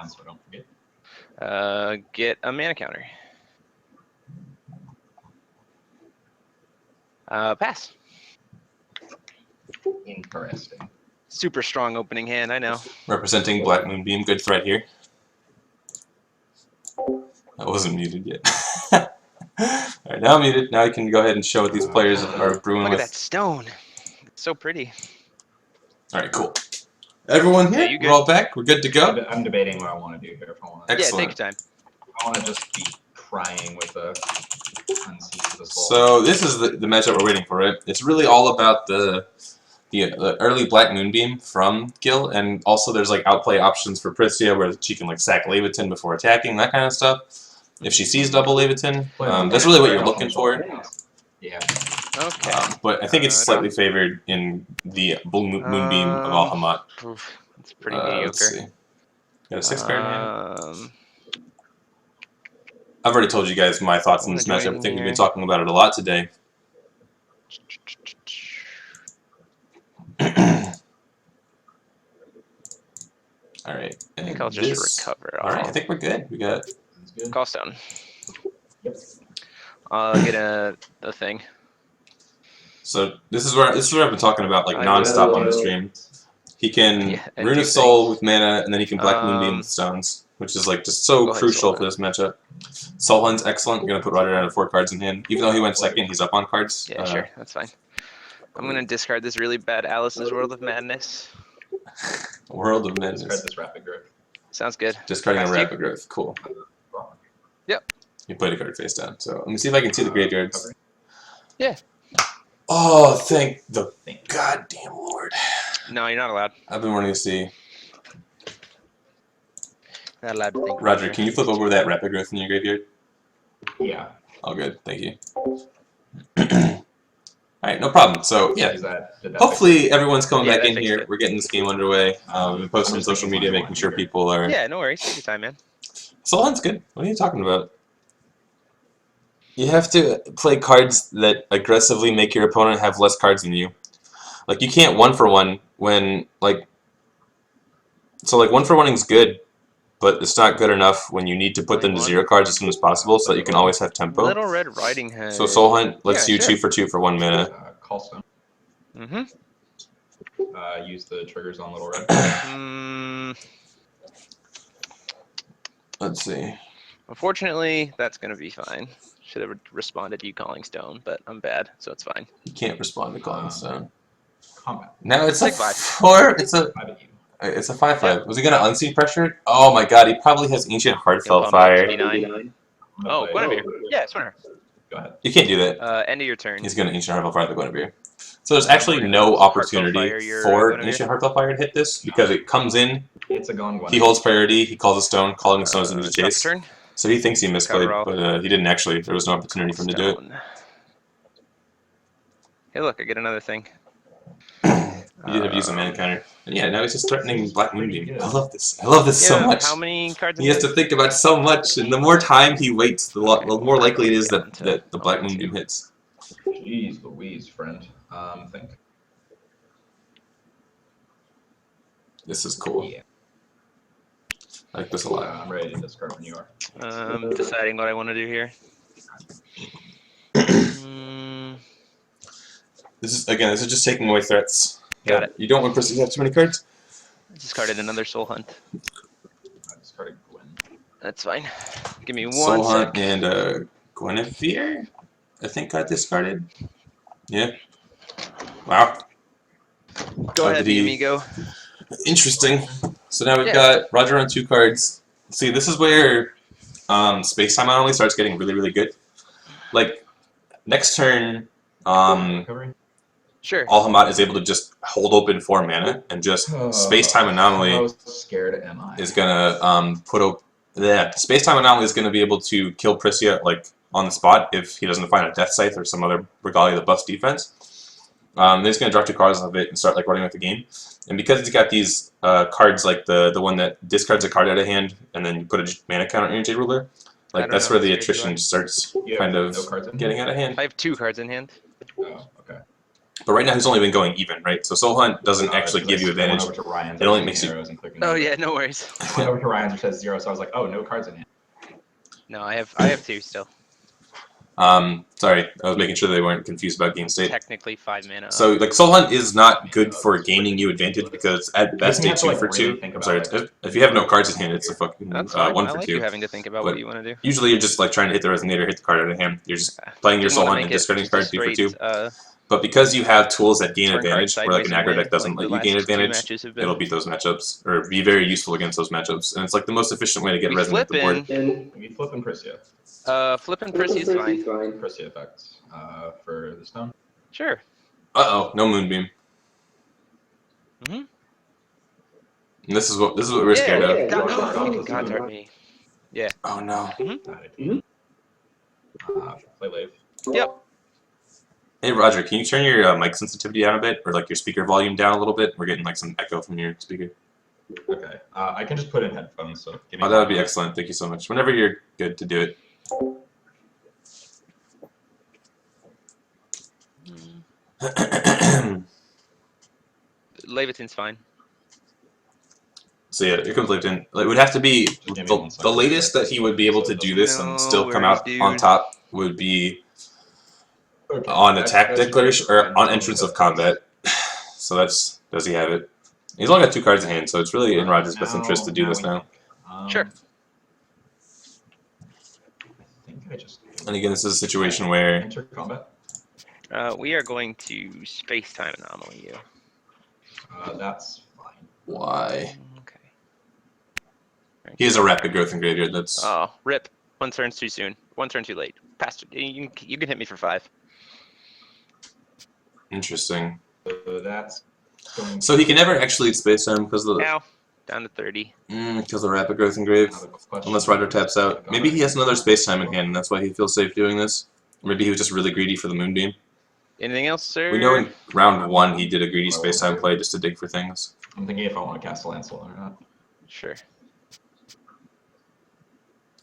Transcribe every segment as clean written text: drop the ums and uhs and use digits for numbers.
so I don't forget. Get a mana counter. Pass. Interesting. Super strong opening hand, I know. Representing Black Moonbeam, good threat here. I wasn't muted yet. Alright, now I'm muted. Now I can go ahead and show what these players are brewing Look with. at that stone. It's so pretty. Alright, cool. Everyone here? Yeah, We're all back? We're good to go? I'm debating what I want to do here. If I want to, Excellent. Yeah, take your time. I want to just be crying with a unseat the soul. So this is the matchup we're waiting for, right? It's really all about the early Black Moonbeam from Gil, and also there's like outplay options for Priscia where she can like sack Leviathan before attacking, that kind of stuff. If she sees double Leviathan, that's really what you're looking for. Yeah. Okay. But I think it's slightly favored in the Moonbeam of alhama'at. It's pretty mediocre. Let's see. Got a 6-card hand. Um, I've already told you guys my thoughts on this matchup. I think we've been talking about it a lot today. Alright. I think I'll just recover. Alright, I think we're good. We got Call stone. Yep. I'll get a thing. So this is where I've been talking about like non-stop on the stream. He can Rune of Soul with mana, and then he can Black Moonbeam with stones, which is like just so crucial for this matchup. Soul Hunt's excellent. I'm gonna put Roger down to 4 cards in hand. Even though he went second, he's up on cards. Yeah, sure, that's fine. I'm gonna discard this really bad Alice's World of Madness. World of Madness. Discard this Rapid Growth. Sounds good. Discarding a Rapid Growth. Cool. Yep. You played a card face down. So let me see if I can see the graveyards. Yeah. Oh, thank the goddamn Lord. No, you're not allowed. I've been wanting to see. Not allowed to think. Roger, can you flip over that Rapid Growth in your graveyard? Yeah. All good, thank you. Alright, no problem. So, yeah. Hopefully everyone's coming back in here. We're getting this game underway. We've been posting on social media, making sure people are... Yeah, no worries. Take your time, man. Soul Hunt's good. What are you talking about? You have to play cards that aggressively make your opponent have less cards than you. Like, you can't 1-for-1 when, like... So, like, 1-for-1ing's good, but it's not good enough when you need to put them to 0 cards as soon as possible so that you can always have tempo. Little Red Riding Hood. So Soul Hunt lets you 2 for 2 for 1 mana. Call stone. Mm-hmm. Use the triggers on Little Red. Let's see. Unfortunately, that's going to be fine. Should have responded to you calling stone, but I'm bad, so it's fine. You can't respond to calling stone. Combat. No, it's like 5. 4. It's a 5/5. Was he gonna unseat pressure? Oh my god, he probably has Ancient Heartfelt Fire. Oh, Guinevere. Yeah, it's winner. Go ahead. You can't do that. End of your turn. He's gonna Ancient Heartfelt Fire the Guinevere. So there's actually no opportunity for Ancient Heartfelt Fire to hit this because it comes in. It's a gone. He holds priority. He calls a stone. Calling a stone is into the chase. Turn. So he thinks he misplayed, but he didn't actually. There was no opportunity for him to do it. Hey, look! I get another thing. He did have used a mana counter. And yeah, now he's just threatening Black Moonbeam. I love this. I love this so much. How many cards? He has to think about so much, and the more time he waits, the more likely it is that the Black Moonbeam hits. Jeez Louise, friend. Think. This is cool. Yeah. I like this a lot. I'm ready to discard when you are. I'm deciding what I want to do here. This is just taking away threats. Got it. You don't want Priscilla to have too many cards? I discarded another Soul Hunt. I discarded Gwen. That's fine. Give me one Soul Hunt sec. and Guinevere, I think got discarded. Yeah. Wow. Go ahead, amigo. Interesting. So now we've got Roger on 2 cards. See, this is where Space Time Anomaly starts getting really, really good. Like, next turn, Sure. alhama'at is able to just hold open 4 mana, and just Space Time Anomaly How scared am I? is gonna put up that Space Time Anomaly is gonna be able to kill Priscia like on the spot if he doesn't find a Death Scythe or some other Regalia that buffs defense. Then he's gonna draw 2 cards off of it and start like running with the game. And because he's got these cards like the one that discards a card out of hand and then you put a mana counter on your Jade Ruler, like that's where the attrition starts kind of getting out of hand. I have 2 cards in hand. Oh, okay. But right now he's only been going even, right? So Soul Hunt doesn't actually give you I went advantage. over to Ryan's, It only makes you. arrows and clicking Oh over. yeah, no worries. I went over to Ryan's, which says 0, so I was like, oh, no cards in hand. No, I have 2 still. Sorry, I was making sure they weren't confused about game state. Technically 5 mana. So like Soul Hunt is not good for gaining you advantage because at best You a have to, 2 like, for really 2. think I'm about sorry, it. if you have no cards in hand, it's a fucking That's fine. 1 I for like 2. you having to think about But what you want to do. usually you're just like trying to hit the resonator, hit the card out of hand. You're just Okay. playing your Didn't Soul wanna Hunt and make it discarding just a card 2 for 2. straight, But because you have tools that gain turn card advantage, where like an sideways and aggro deck win, doesn't like let the you gain last 2 advantage, matches have been. it'll beat those matchups or be very useful against those matchups. And it's like the most efficient way to get We resonate at the board. We flip and Prisia. Flipping Percy is fine. Prisia effects for the stone. Sure. Uh-oh, no Moonbeam. Mhm. And this is what we're scared of. God darn me. Yeah. Oh no. Play Lave. Yep. Hey Roger, can you turn your mic sensitivity down a bit, or like your speaker volume down a little bit? We're getting like some echo from your speaker. Okay. I can just put in headphones, so give me Oh, that would be excellent. Thank you so much. Whenever you're good to do it. Leviton's fine. So yeah, here comes Lipton. It would have to be Just give me 1 the second. latest that he would be able to do this and still come out on top would be Okay. on attack That's declaration great. or on entrance of combat. So does he have it? He's only got 2 cards in hand, so it's really in Roger's best interest to do this now. Sure. I think I just. And again, this is a situation where Enter combat. We are going to space-time anomaly you. That's fine. why Okay. he has a rapid growth in graveyard. That's Oh, rip. 1 turn's too soon. 1 turn too late. Past. You can hit me for 5. interesting. So that's. Going So he can never actually space time because of the Now, down to 30. because of rapid growth in grave. Unless Roger taps out. Maybe he has another space time in hand, and that's why he feels safe doing this. Or maybe he was just really greedy for the Moonbeam. Anything else, sir? We know in round 1 he did a greedy space time play just to dig for things. I'm thinking if I want to cast a Lancelot or not. Sure.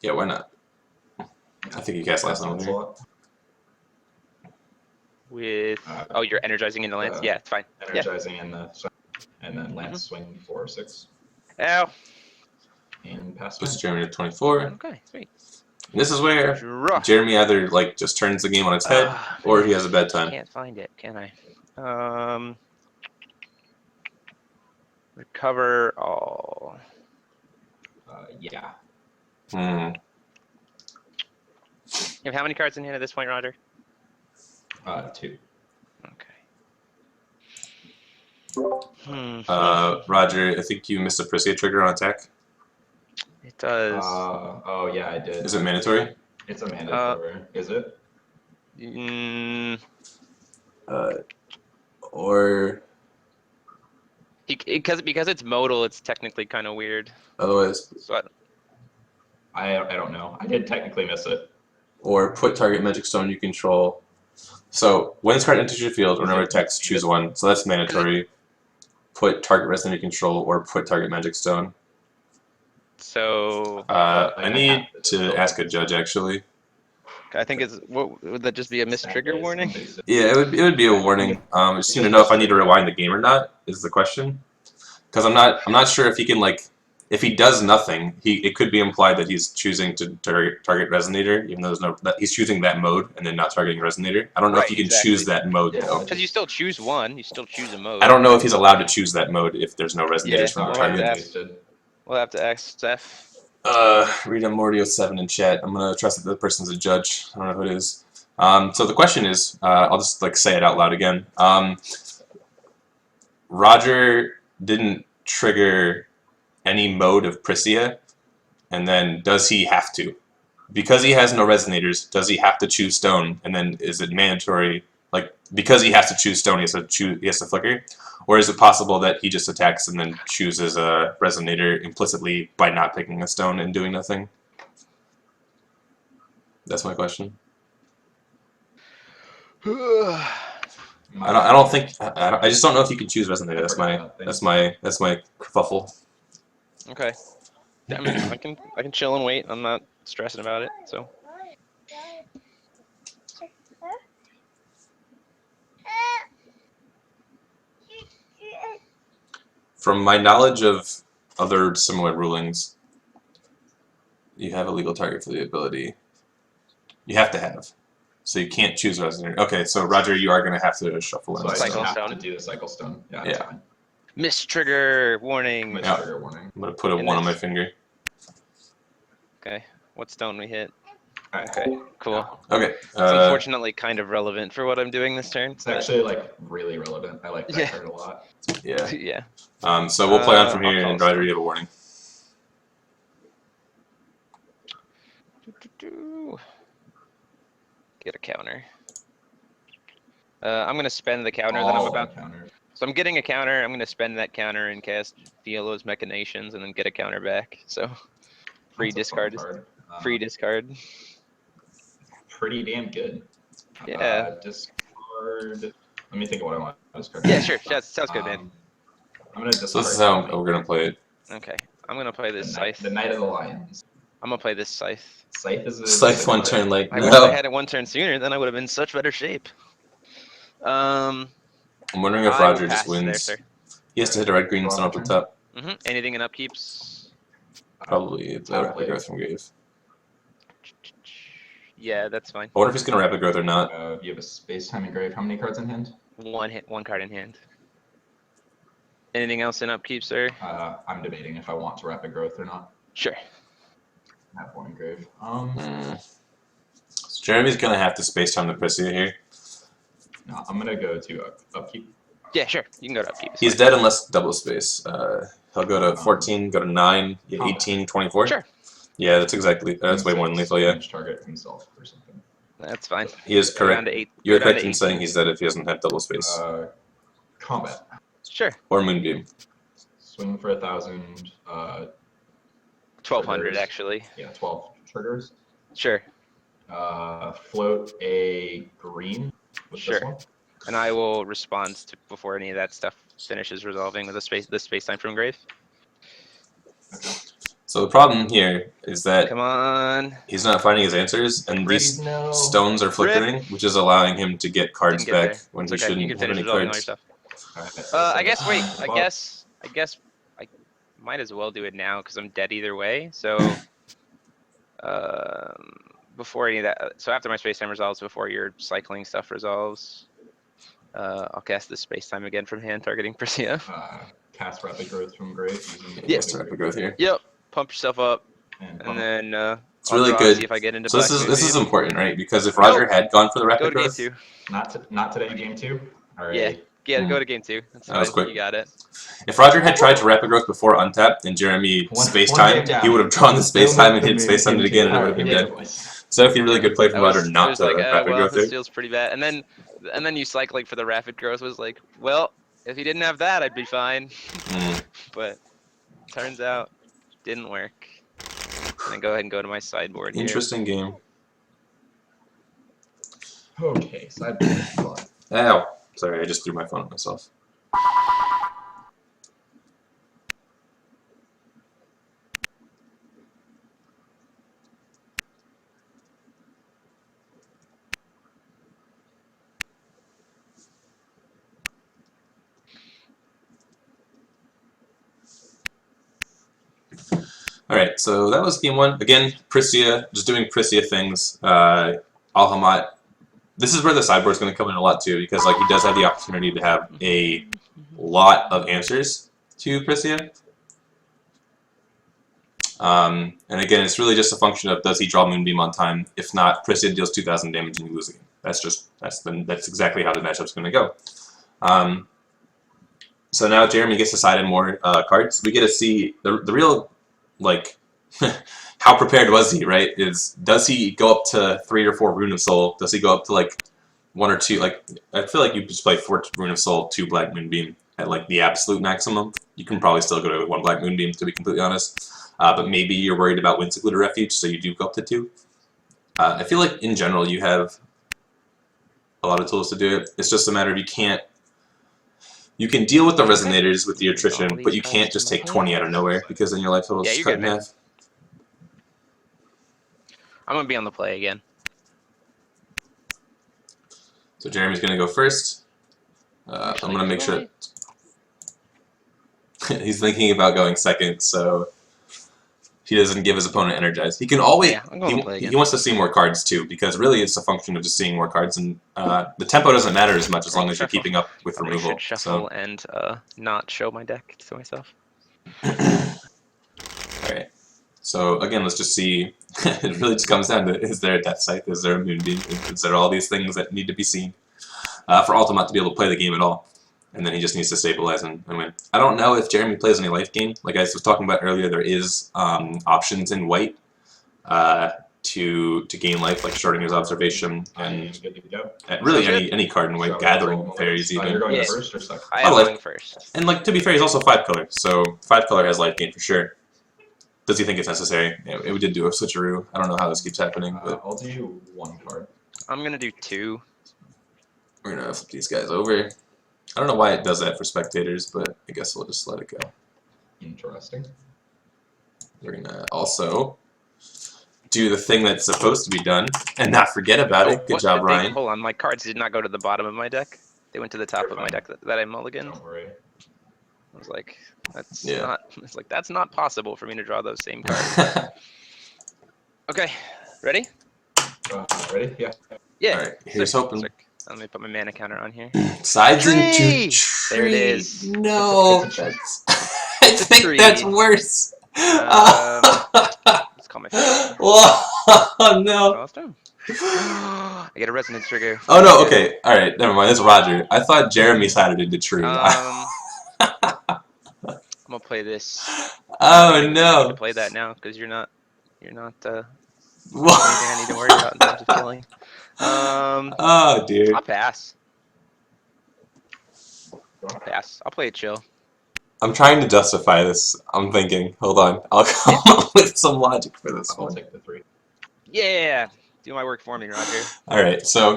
Yeah, why not? I think you cast last time here. With oh, you're energizing into Lance. Yeah, it's fine. Energizing in the and then Lance swing 4 or 6. Ow. And pass. Puts Jeremy to 24. Okay, sweet. And this is where Draw. Jeremy either like just turns the game on its head or he has a bad time. Can't find it, can I? Recover all. Yeah. Hmm. You have how many cards in hand at this point, Roger? 2. Okay. Roger, I think you missed a Prisia trigger on attack. It does. Oh yeah, I did. Is it mandatory? It's a mandatory. Is it? Or because it's modal, it's technically kind of weird. otherwise, So I don't know. I did technically miss it. or put target magic stone you control. So when this card enters your field, whenever it attacks, choose 1. So that's mandatory. Put target resident you control or put target magic stone. So I need to ask a judge actually. I think it's would that just be a missed trigger warning? Yeah, it would be a warning. I just need to know if I need to rewind the game or not is the question. Because I'm not sure if he can like if he does nothing, it could be implied that he's choosing to target resonator, even though he's choosing that mode and then not targeting resonator. I don't know if you can choose that mode though. Because you still choose one, you still choose a mode. I don't know if he's allowed to choose that mode if there's no resonators from the target. We'll have to ask Steph. Read Mordio 7 in chat. I'm gonna trust that the person's a judge. I don't know who it is. So the question is, I'll just like say it out loud again. Roger didn't trigger any mode of Prisia, and then does he have to? Because he has no resonators, does he have to choose stone? And then is it mandatory? Like because he has to choose stone, he has to flicker, or is it possible that he just attacks and then chooses a resonator implicitly by not picking a stone and doing nothing? That's my question. I don't think I just don't know if you can choose resonator. That's my kerfuffle. Okay. I mean, I can chill and wait. I'm not stressing about it. So. From my knowledge of other similar rulings, you have a legal target for the ability. You have to have. So you can't choose resident. Okay, so Roger, you are going to have to shuffle So I in. Cycle have stone. to do the cycle stone. Yeah, Yeah. that's fine. Miss trigger warning. Miss Yeah. trigger warning. I'm going to put a And 1 on my this- finger. Okay. What stone we hit? Alright. Okay. Cool. Okay. It's unfortunately kind of relevant for what I'm doing this turn. It's actually like really relevant. I like that Yeah. card a lot. Yeah. Yeah. So we'll play on from I'll here, call and Roger, stone. you have a warning. Get a counter. I'm gonna spend the counter that I'm All about. counter. So I'm getting a counter. I'm gonna spend that counter and cast Fiolo's Machinations, and then get a counter back. So free That's a fun discard. card. Free discard. Pretty damn good. Yeah. Discard. Let me think of what I want to discard. Yeah, sure. Sounds good, man. I'm gonna So discard. this is how something. we're going to play it. Okay. I'm gonna play this scythe. The Knight of the Lions. I'm gonna play this scythe. Scythe is a Scythe one turn, like, I wish I no. had it one turn sooner. Then I would have been in such better shape. I'm wondering if I will Roger just pass there, wins. sir. He has to hit a red, green, and stone up the top. Anything in upkeeps? Probably the Probably. rapid growth from Grave. Yeah, that's fine. I wonder if he's going to rapid growth or not. You have a space time engrave. How many cards in hand? One card in hand. Anything else in upkeep, sir? I'm debating if I want to rapid growth or not. Sure. I have one engrave. So Jeremy's going to have to space time the Prisia here. No, I'm gonna go to upkeep. Yeah, sure. You can go to upkeep. It's He's fine. dead unless double space. He'll go to 14, go to 9, Combat. 18, 24. Sure. Yeah, that's way more than lethal, yeah. Damage target himself or something. That's fine. He is Go down correct. to 8. You're go down correct to in 18. saying he's dead if he doesn't have double space. Combat. Sure. Or Moonbeam. Swing for 1,000. 1,200 Triggers. actually. Yeah, 12 triggers. Sure. Float a green with Sure. this one. And I will respond to before any of that stuff finishes resolving with the space time from grave. Okay. So the problem here is that Come on. he's not finding his answers, and these No. stones are flickering, which is allowing him to get cards Didn't get back there. when It's he okay. shouldn't You can have finish any resolving all your cards. stuff. Alright, I guess. Wait. I well, guess I might as well do it now because I'm dead either way. So, before any of that, so after my space time resolves, before your cycling stuff resolves, I'll cast this space time again from hand, targeting Prisia. Cast rapid growth from grave. Using Yes, rapid growth here. Yep. Pump yourself up, And and then It's I'll really draw, good. See if I get into So this black is Moonbeam. important, right? Because if Roger had gone for the Go rapid to game growth, 2. not today, game 2. All right. Yeah. Yeah, Hmm. go to game 2. That's That fine. was quick. You got it. if Roger had tried to rapid growth before untapped and Jeremy One space game time, down. he would have drawn the space Still time and moved hit the space time game again, and it to- would have been yeah, dead. it was. So if you really good play from I was, Roger it not was to like, rapid well, growth this there. feels pretty bad. And then you cycling for the rapid growth was like, well, if he didn't have that, I'd be fine. But turns out, didn't work. And then go ahead and go to my sideboard here. Interesting game. Okay, sideboard. Ow. Sorry, I just threw my phone at myself. Alright, so that was game 1. Again, Prisia, just doing Prisia things. Alhama'at. This is where the sideboard's going to come in a lot too, because like he does have the opportunity to have a lot of answers to Prisia. And again, it's really just a function of does he draw Moonbeam on time? If not, Prisia deals 2,000 damage and you lose the game. That's exactly how the matchup's going to go. So now Jeremy gets to side in more cards. We get to see the real, like, how prepared was he, right? Does he go up to 3 or 4 Rune of Soul? Does he go up to like 1 or 2? Like, I feel like you just play 4 Rune of Soul, 2 Black Moonbeam at like the absolute maximum. You can probably still go to 1 Black Moonbeam, to be completely honest. But maybe you're worried about Wind Secluded Refuge, so you do go up to 2. I feel like in general you have a lot of tools to do it. It's just a matter of you can deal with the resonators with the attrition, but you can't just take 20 out of nowhere because then your life total is you're cut good, in man. half. I'm gonna be on the play again. So Jeremy's gonna go first. I'm gonna make sure. He's thinking about going second, so he doesn't give his opponent energized. He can always. Yeah, I'm going to play again. He wants to see more cards too, because really it's a function of just seeing more cards, and the tempo doesn't matter as much as long as you're keeping up with I removal. should shuffle and not show my deck to myself. Alright. So again, let's just see. It really just comes down to: is there a Death Scythe? Is there a Moonbeam? Is there all these things that need to be seen for Altamont to be able to play the game at all? And then he just needs to stabilize and win. I don't know if Jeremy plays any life gain. Like I was talking about earlier, there is options in white to gain life, like shorting his observation and good to go. really any card in white, gathering fairies You're even. going Yeah. first or second? I am like- going first. And like to be fair, he's also 5-color, so 5-color has life gain for sure. Does he think it's necessary? Yeah, we did do a switcheroo. I don't know how this keeps happening, but I'll do 1 card. I'm going to do 2. we're gonna flip these guys over. I don't know why it does that for spectators, but I guess we'll just let it go. Interesting. We're gonna also do the thing that's supposed to be done and not forget about it. Good What job, did they- Ryan. Hold on, my cards did not go to the bottom of my deck. They went to the top You're of my fine. deck that I mulliganed. Don't worry. I was like, that's Yeah. not. It's like that's not possible for me to draw those same cards. Okay, ready? Ready? Yeah. Yeah. Alright, here's sick, hoping. sick. Let me put my mana counter on here. Sides into Tree! tree. There it is. No, It's a tree. that's. I think tree. that's worse. Let's call my phone. Oh no. Oh, it's done. I get a resonance trigger. Oh no. Okay. All right. Never mind. It's Roger. I thought Jeremy sided into tree. I'm gonna play this. Oh I need to no. play that now because you're not anything What? I need to worry about in terms of killing. Oh dear. I'll pass. I'll play it chill. I'm trying to justify this. I'm thinking. Hold on. I'll come up with some logic for this I'll one. take the 3. Yeah, do my work for me, Roger. All right. So.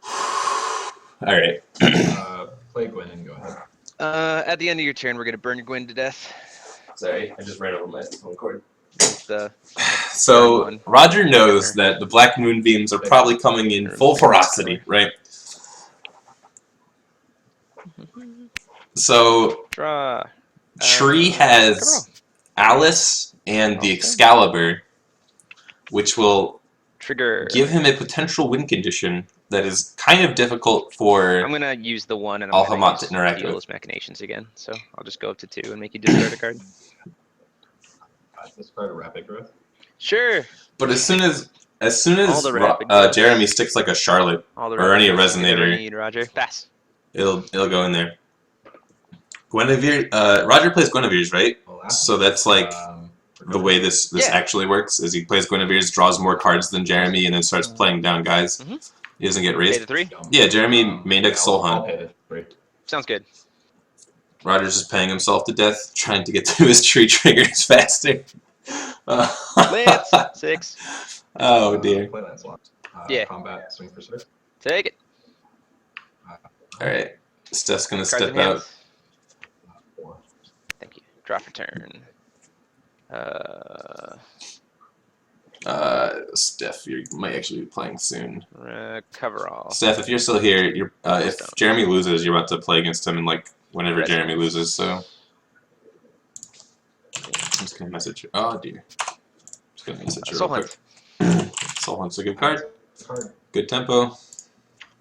All right. Play Gwen and go ahead. At the end of your turn, we're gonna burn your Gwyn to death. Sorry, I just ran over my phone cord. It's the So one. Roger knows that the black moonbeams are probably coming in full ferocity, right? So Draw. Tree has Alice and the Okay. Excalibur, which will Trigger. give him a potential win condition that is kind of difficult for. I'm gonna use the 1 and I'm Alhama'at gonna to use interact with. Deal's Machinations again. So I'll just go up to 2 and make you discard a card. Discard a rapid growth. Sure. But as soon as All the rapid growths. Jeremy sticks like a Charlotte, All the Or any references you could ever resonator. need, Roger. Pass. it'll go in there. Guinevere, Roger plays Guinevere's, right? So that's like the way this Yeah. actually works is he plays Guinevere's, draws more cards than Jeremy, and then starts playing down guys. Mhm. He doesn't get Pay raised. the 3. Yeah, Jeremy main deck Soul I'll Hunt. pay the 3. Sounds good. Roger's just paying himself to death, trying to get to his tree triggers faster. Lance. 6. Oh dear. Play Lancelot. Yeah. Combat, swing for 6. Take it. Alright. Steph's gonna Cards step in hand. out. 4. Thank you. Draw for turn. Steph, you might actually be playing soon. Cover all. Steph, if you're still here, you're if Stone. Jeremy loses, you're about to play against him, and like whenever Resonance. Jeremy loses. So I'm just gonna message you. Oh dear. Just gonna message you Soul real quick. Soul Hunt's a good card. Card. Good tempo.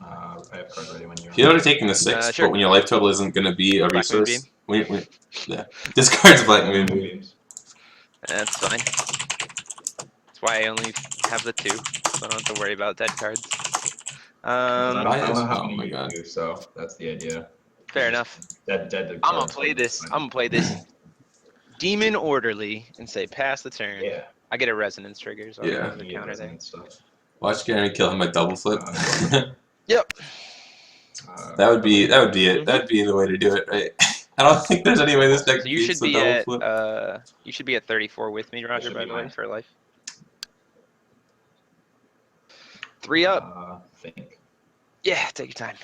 I have card ready when you're. He's already taking the 6, Sure. but when your life total isn't gonna be a Black resource, yeah. This card's Black Moonbeam. Moonbeams. That's fine. That's why I only have the 2. So I don't have to worry about dead cards. I don't know how Oh many my you God. do, so that's the idea. Fair enough. Dead I'm gonna cards, play this. fine. I'm gonna play this Demon Orderly and say pass the turn. Yeah. I get a resonance trigger, so Yeah. I have the counter there. Stuff. Watch Jeremy kill him by double flip. Yep. That would be it. That'd be the way to do it, right? I don't think there's any way this deck So you beats should the be double at flip. you should be at 34 with me, Roger. should By be the way, mine. for life. 3 up. Think. Yeah, take your time.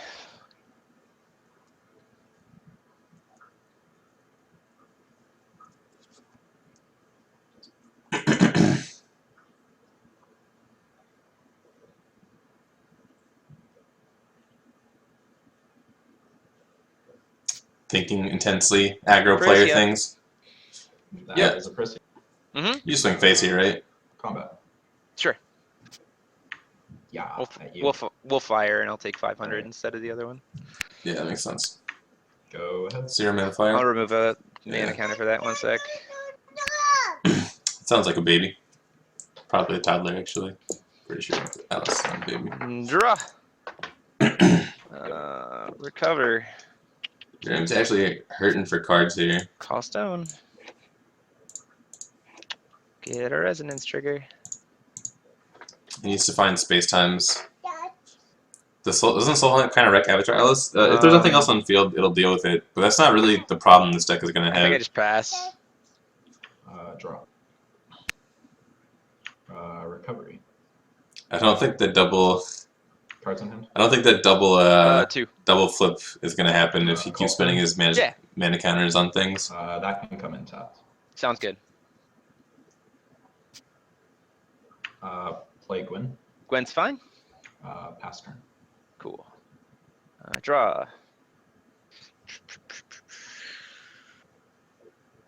thinking intensely aggro player Prisia. things. That Yeah. is a Prissy. Mm-hmm. You swing face here, right? Combat. Sure. Yeah. at you. We'll fire, and I'll take 500 Alright. instead of the other one. Yeah, that makes sense. Go ahead. 0 mana I'll fire. remove a mana Yeah. counter for that 1 sec. Sounds like a baby. Probably a toddler, actually. Pretty sure Alice is not a baby. Draw. Recover. Jeremy's actually hurting for cards here. Call stone. Get a resonance trigger. He needs to find space times. Doesn't Soul Hunt kind of wreck Avatar Alice? If there's nothing else on the field, it'll deal with it. But that's not really the problem this deck is going to I think I have. just pass. Draw. Recovery. I don't think the double. Cards on hand. I don't think that double 2. double flip is going to happen if he keeps spending his Yeah. mana counters on things. That can come in tapped. Sounds good. Play Gwyn. Gwen's fine. Pass turn. Cool. Draw.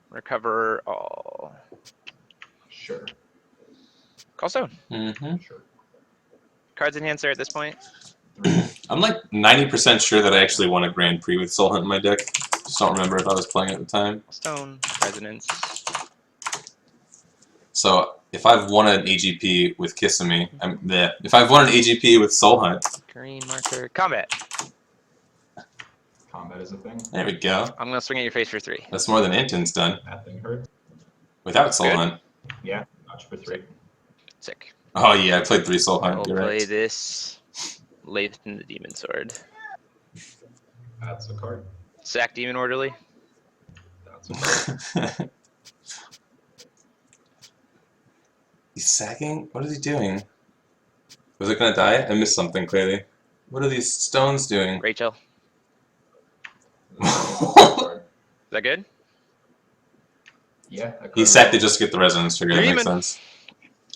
Recover all. Sure. Call stone. Mm-hmm. Sure. Cards in hand, sir, at this point. 3. I'm like 90% sure that I actually won a Grand Prix with Soul Hunt in my deck. Just don't remember if I was playing at the time. Stone. Resonance. So if I've won an AGP with Kissimmee, if I've won an AGP with Soul Hunt, Green marker. Combat. Combat is a thing. there we go. I'm going to swing at your face for 3. That's more than Anton's done That thing hurt. without Soul Good. Hunt. Yeah. Notch for 3. Sick. Oh yeah, I played 3 Soul Hunt. I'll You're play right. this. Lathe in the Demon Sword. That's a card. Sack Demon Orderly. That's a card. He's sacking? What is he doing? Was it gonna die? I missed something clearly. What are these stones doing? Rachel. That's a card. Is that good? Yeah. that He card sacked it will- just to get the resonance trigger. That makes Demon. sense.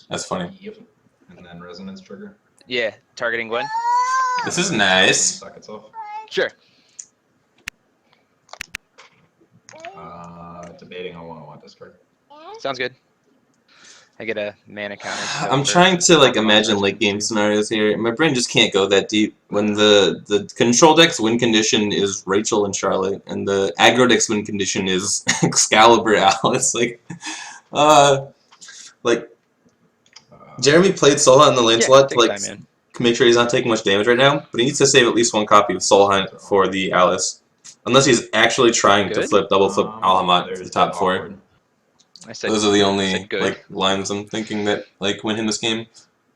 That's funny. Yep. And then resonance trigger. Yeah. Targeting Gwen. This is nice. Suck itself. Sure. Debating on what I want discard. Sounds good. I get a mana counter. so I'm for- trying to like imagine late game scenarios here. My brain just can't go that deep. When the control deck's win condition is Rachel and Charlotte, and the aggro deck's win condition is Excalibur Alice. Like Jeremy played Soul Hunt in the lane Yeah, slot to take like time, man. make sure he's not taking much damage right now, but he needs to save at least 1 copy of Soul Hunt for the Alice. Unless he's actually trying to Good. double flip alhama'at for there's the top 4. awkward. I said Those are the I only said good. like lines I'm thinking that like win him this game.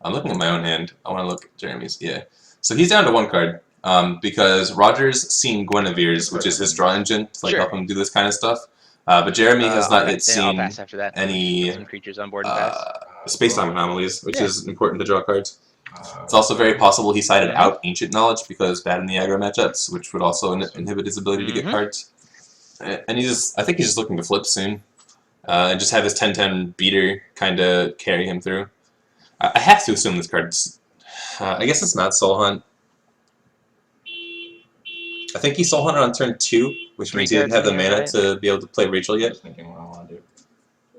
I'm looking at my own hand. I want to look at Jeremy's. Yeah. So he's down to 1 card because Roger's seen Guinevere's, which is his draw engine, to like Sure. help him do this kind of stuff. But Jeremy has not yet I'll seen pass after that. any Some creatures on board and pass. space-time anomalies, which Yeah. is important to draw cards. It's also very possible he sided out Ancient Knowledge because bad in the aggro matchups, which would also inhibit his ability to get Mhm. cards. And I think he's just looking to flip soon. And just have his 10-10 beater kind of carry him through. I have to assume this card's... I guess it's not Soul Hunt. I think he Soul Hunted on turn 2, which means he didn't have the cards in mana hand, to be able to play Rachel I'm yet. just thinking what I want to do.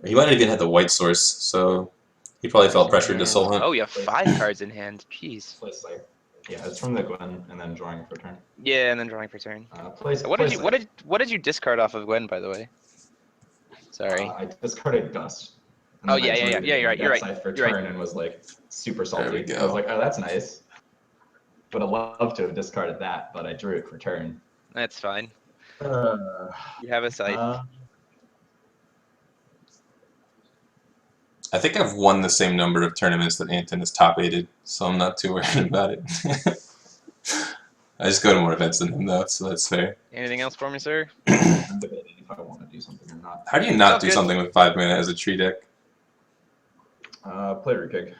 He might have even had the white source, so he probably felt pressured to Soul Hunt. Oh, you have 5 cards in hand. Jeez. Place like, yeah, it's from the Gwen and then drawing for turn. Yeah, and then drawing for turn. Place. What did you what did you discard off of Gwen, by the way? Sorry. I discarded Gust. And Oh, then I yeah, yeah, drew yeah, you're right, Death you're right, Scythe for you're right. turn and was like super salty. we go. I was like, oh, that's nice. Would have loved to have discarded that, but I drew it for turn. That's fine. Uh, You have a scythe. I think I've won the same number of tournaments that Anton has top-aided, so I'm not too worried about it. I just go to more events than him, though, so that's fair. Anything else for me, sir? I'm debating if I want to do something or not. How do you not Oh, do good. something with 5 mana as a tree deck? Play Recig.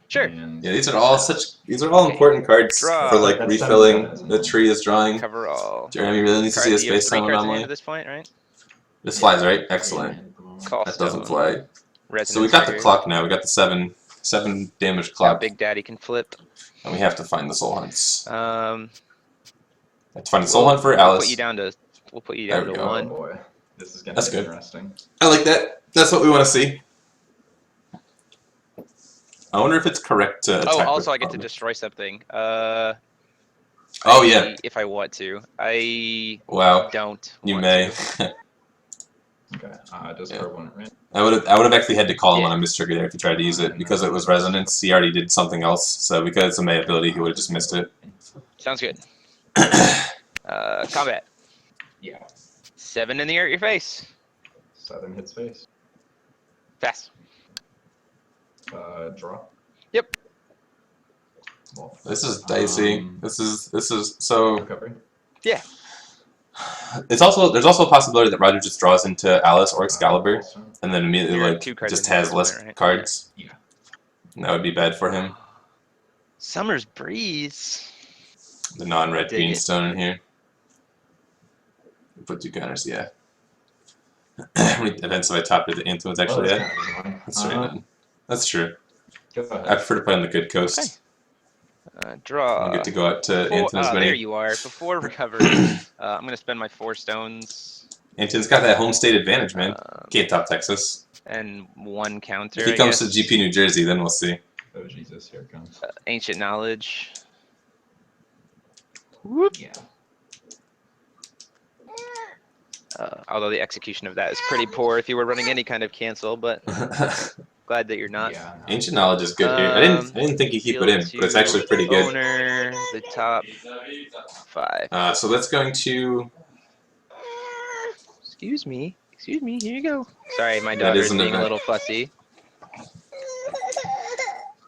Sure. And Yeah, these are all important cards Draw. for like That's refilling 7/7. the tree is drawing. Cover all. Jeremy really needs to see a Cards, you have space 3 time cards in hand anomaly. at this point, right? This flies, right? Excellent. Call That doesn't stone. fly. Resonance So we got the trigger. clock now. We got the 7 damage Now clock, Big Daddy can flip. and we have to find the soul hunts. Um, Let's find the soul hunt for I'll Alice. put you down to We'll put you There down we to go. Oh 1. boy, this is gonna That's be good. interesting. I like that. That's what we want to see. I wonder if it's correct to attack. Oh, also with I get to armor. destroy something. Oh, I- yeah. If I want to. I Wow. don't You want may. to. Okay, just Yeah. for one, right? I would have actually had to call him Yeah. on a mistrigger there if he tried to use it because it was resonance. He already did something else, so because it's a May ability, he would have just missed it. Sounds good. Combat. Yeah, 7 in the air at your face. 7 hits face. Fast. Draw. Yep. Well, This is dicey. This is so. recovery. Yeah. There's also a possibility that Roger just draws into Alice or Excalibur, Also, and then immediately You're like 2 cards just in hand has at less this point, right? cards. Yeah. And that would be bad for him. Summer's Breeze. The non-red Dig green it. stone in here. Put 2 counters, yeah. How many events have I topped with the Anthem's actually that's at? kind of annoying. That's right, none. That's true. Go ahead. I prefer to play on the good coast. Okay. Draw. I get to go out to Anthony's there many. you are. Before recovery, I'm going to spend my 4 stones. Anthony's got that home state advantage, man. um, Can't top Texas. and 1 counter, If he I comes to guess. GP New Jersey, then we'll see. Oh Jesus, here it comes. Ancient Knowledge. Yeah. Although the execution of that is pretty poor if you were running any kind of cancel, but glad that you're not. Yeah. Ancient knowledge is good here. I didn't think you keep it in, but it's actually pretty good. Owner, the top 5. So that's going to. Excuse me, here you go. Sorry, my That is daughter's an being a event. little fussy.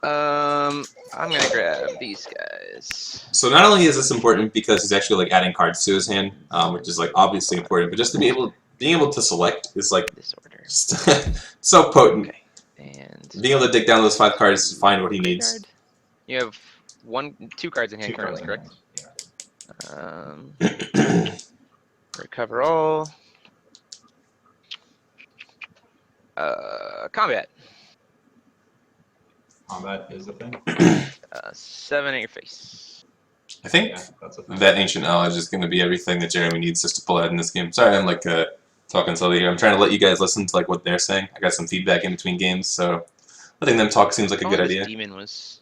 I'm gonna grab these guys. So not only is this important because he's actually like adding cards to his hand, which is like obviously important, but just to being able to select is like This order. just so potent. Okay. And Being able to dig down those 5 cards to find what he needs. graveyard. You have 2 cards in hand 2 cards currently, in correct? hand. Recover all. Combat. Combat is a thing. 7 at your face. I think Yeah, that's a thing. that ancient knowledge is going to be everything that Jeremy needs just to pull out in this game. Sorry, I'm like talking slowly here. I'm trying to let you guys listen to like what they're saying. I got some feedback in between games, so letting them talk seems like a good Only this idea. Demon was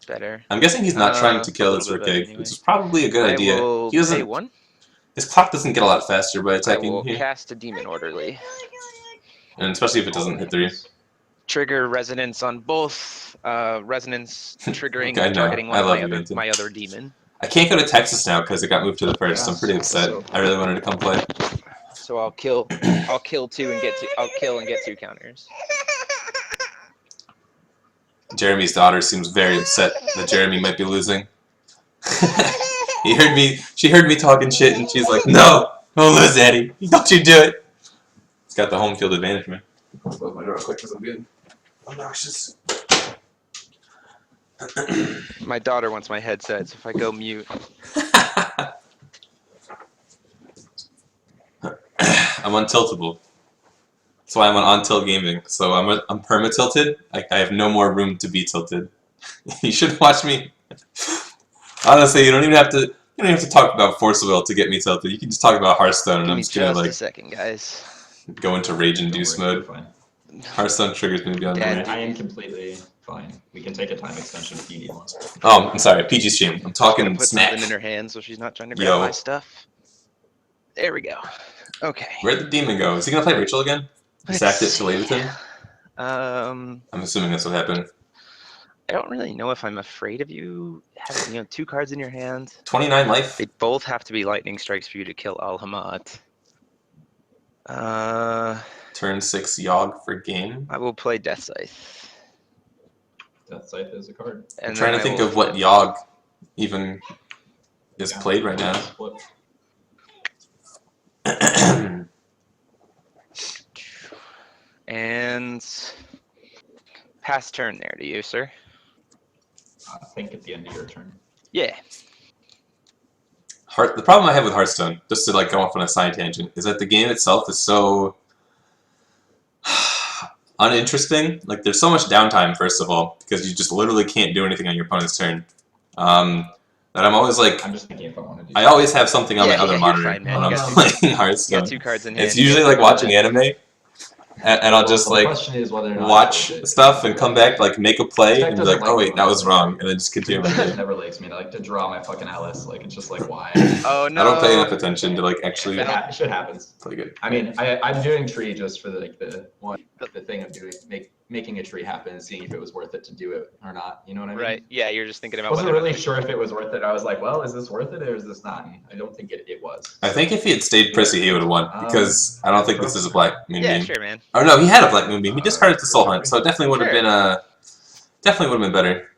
better. I'm guessing he's not trying to a kill little his bit better Rikig, anyway. which is probably a good I idea. will He doesn't. pay 1. His clock doesn't get a lot faster by I attacking will here, cast a Demon Orderly. and especially if it doesn't hit 3. Trigger resonance on both. Resonance triggering Okay, no, targeting I love one you, of Anton. my other demon. I can't go to Texas now because it got moved to the 1st. I'm pretty upset. So- I really wanted to come play. So I'll kill 2 and get 2. I'll kill and get 2 counters. Jeremy's daughter seems very upset that Jeremy might be losing. She heard me talking shit, and she's like, "No, don't lose, Daddy. Don't you do it." It's got the home field advantage, man. I'll close my door real quick because I'm getting obnoxious. My daughter wants my headset, so if I go mute. I'm untiltable. That's why I'm on tilt gaming. So I'm perma tilted. I have no more room to be tilted. You should watch me. Honestly, you don't even have to talk about Force of Will to get me tilted. You can just talk about Hearthstone, and Give I'm me just gonna just a like second, guys. go into rage Don't induce worry, mode. you're fine. Hearthstone triggers me beyond Dad. rage. I am completely fine. We can take a time extension if you need one. Oh, I'm sorry, PG stream. I'm Gonna talking put smack. something in her hand so she's not trying to grab Yo. my stuff. There we go. Okay. Where'd the demon go? Is he gonna play Rachel again? He sacked it to Leviton? Um, I'm assuming that's what happened. I don't really know if I'm afraid of you having 2 cards in your hand. 29 life. They both have to be lightning strikes for you to kill alhama'at. Turn 6 Yogg for game. I will play Death Scythe. Death Scythe is a card. And I'm trying to then I think will of what Yogg even is Yeah. played right now. Split. And pass turn there to you, sir. I think at the end of your turn. Yeah. The problem I have with Hearthstone, just to like go off on a side tangent, is that the game itself is so uninteresting. Like there's so much downtime, first of all, because you just literally can't do anything on your opponent's turn. that I'm always like, I'm just thinking if I want to do I always have something on my other you're monitor fine, man. when You I'm got two- playing You Hearthstone. got 2 cards in hand. It's you usually get like to run watching that. anime, and I'll just the like question is whether or not watch it's worth it. stuff and come back, like make a play, Tech and be doesn't like, like oh it wait, when that I was play wrong, Tech. and then just continue my Tech game. never likes me. I like to draw my fucking Alice. Like it's just like why? Oh no. I don't pay enough attention to like actually Shit happens. play good. I mean, I'm doing tree just for the thing of making a tree happen and seeing if it was worth it to do it or not. You know what I mean? Right. Yeah, you're just thinking I about wasn't whether or not really to- sure if it was worth it. I was like, well, is this worth it or is this not? And I don't think it was. I think if he had stayed prissy, he would have won because I don't think this is a black Yeah, moonbeam. sure, man. Oh no, he had a black moonbeam. He discarded to soul hunt, so it definitely would have Sure. been definitely would have been better.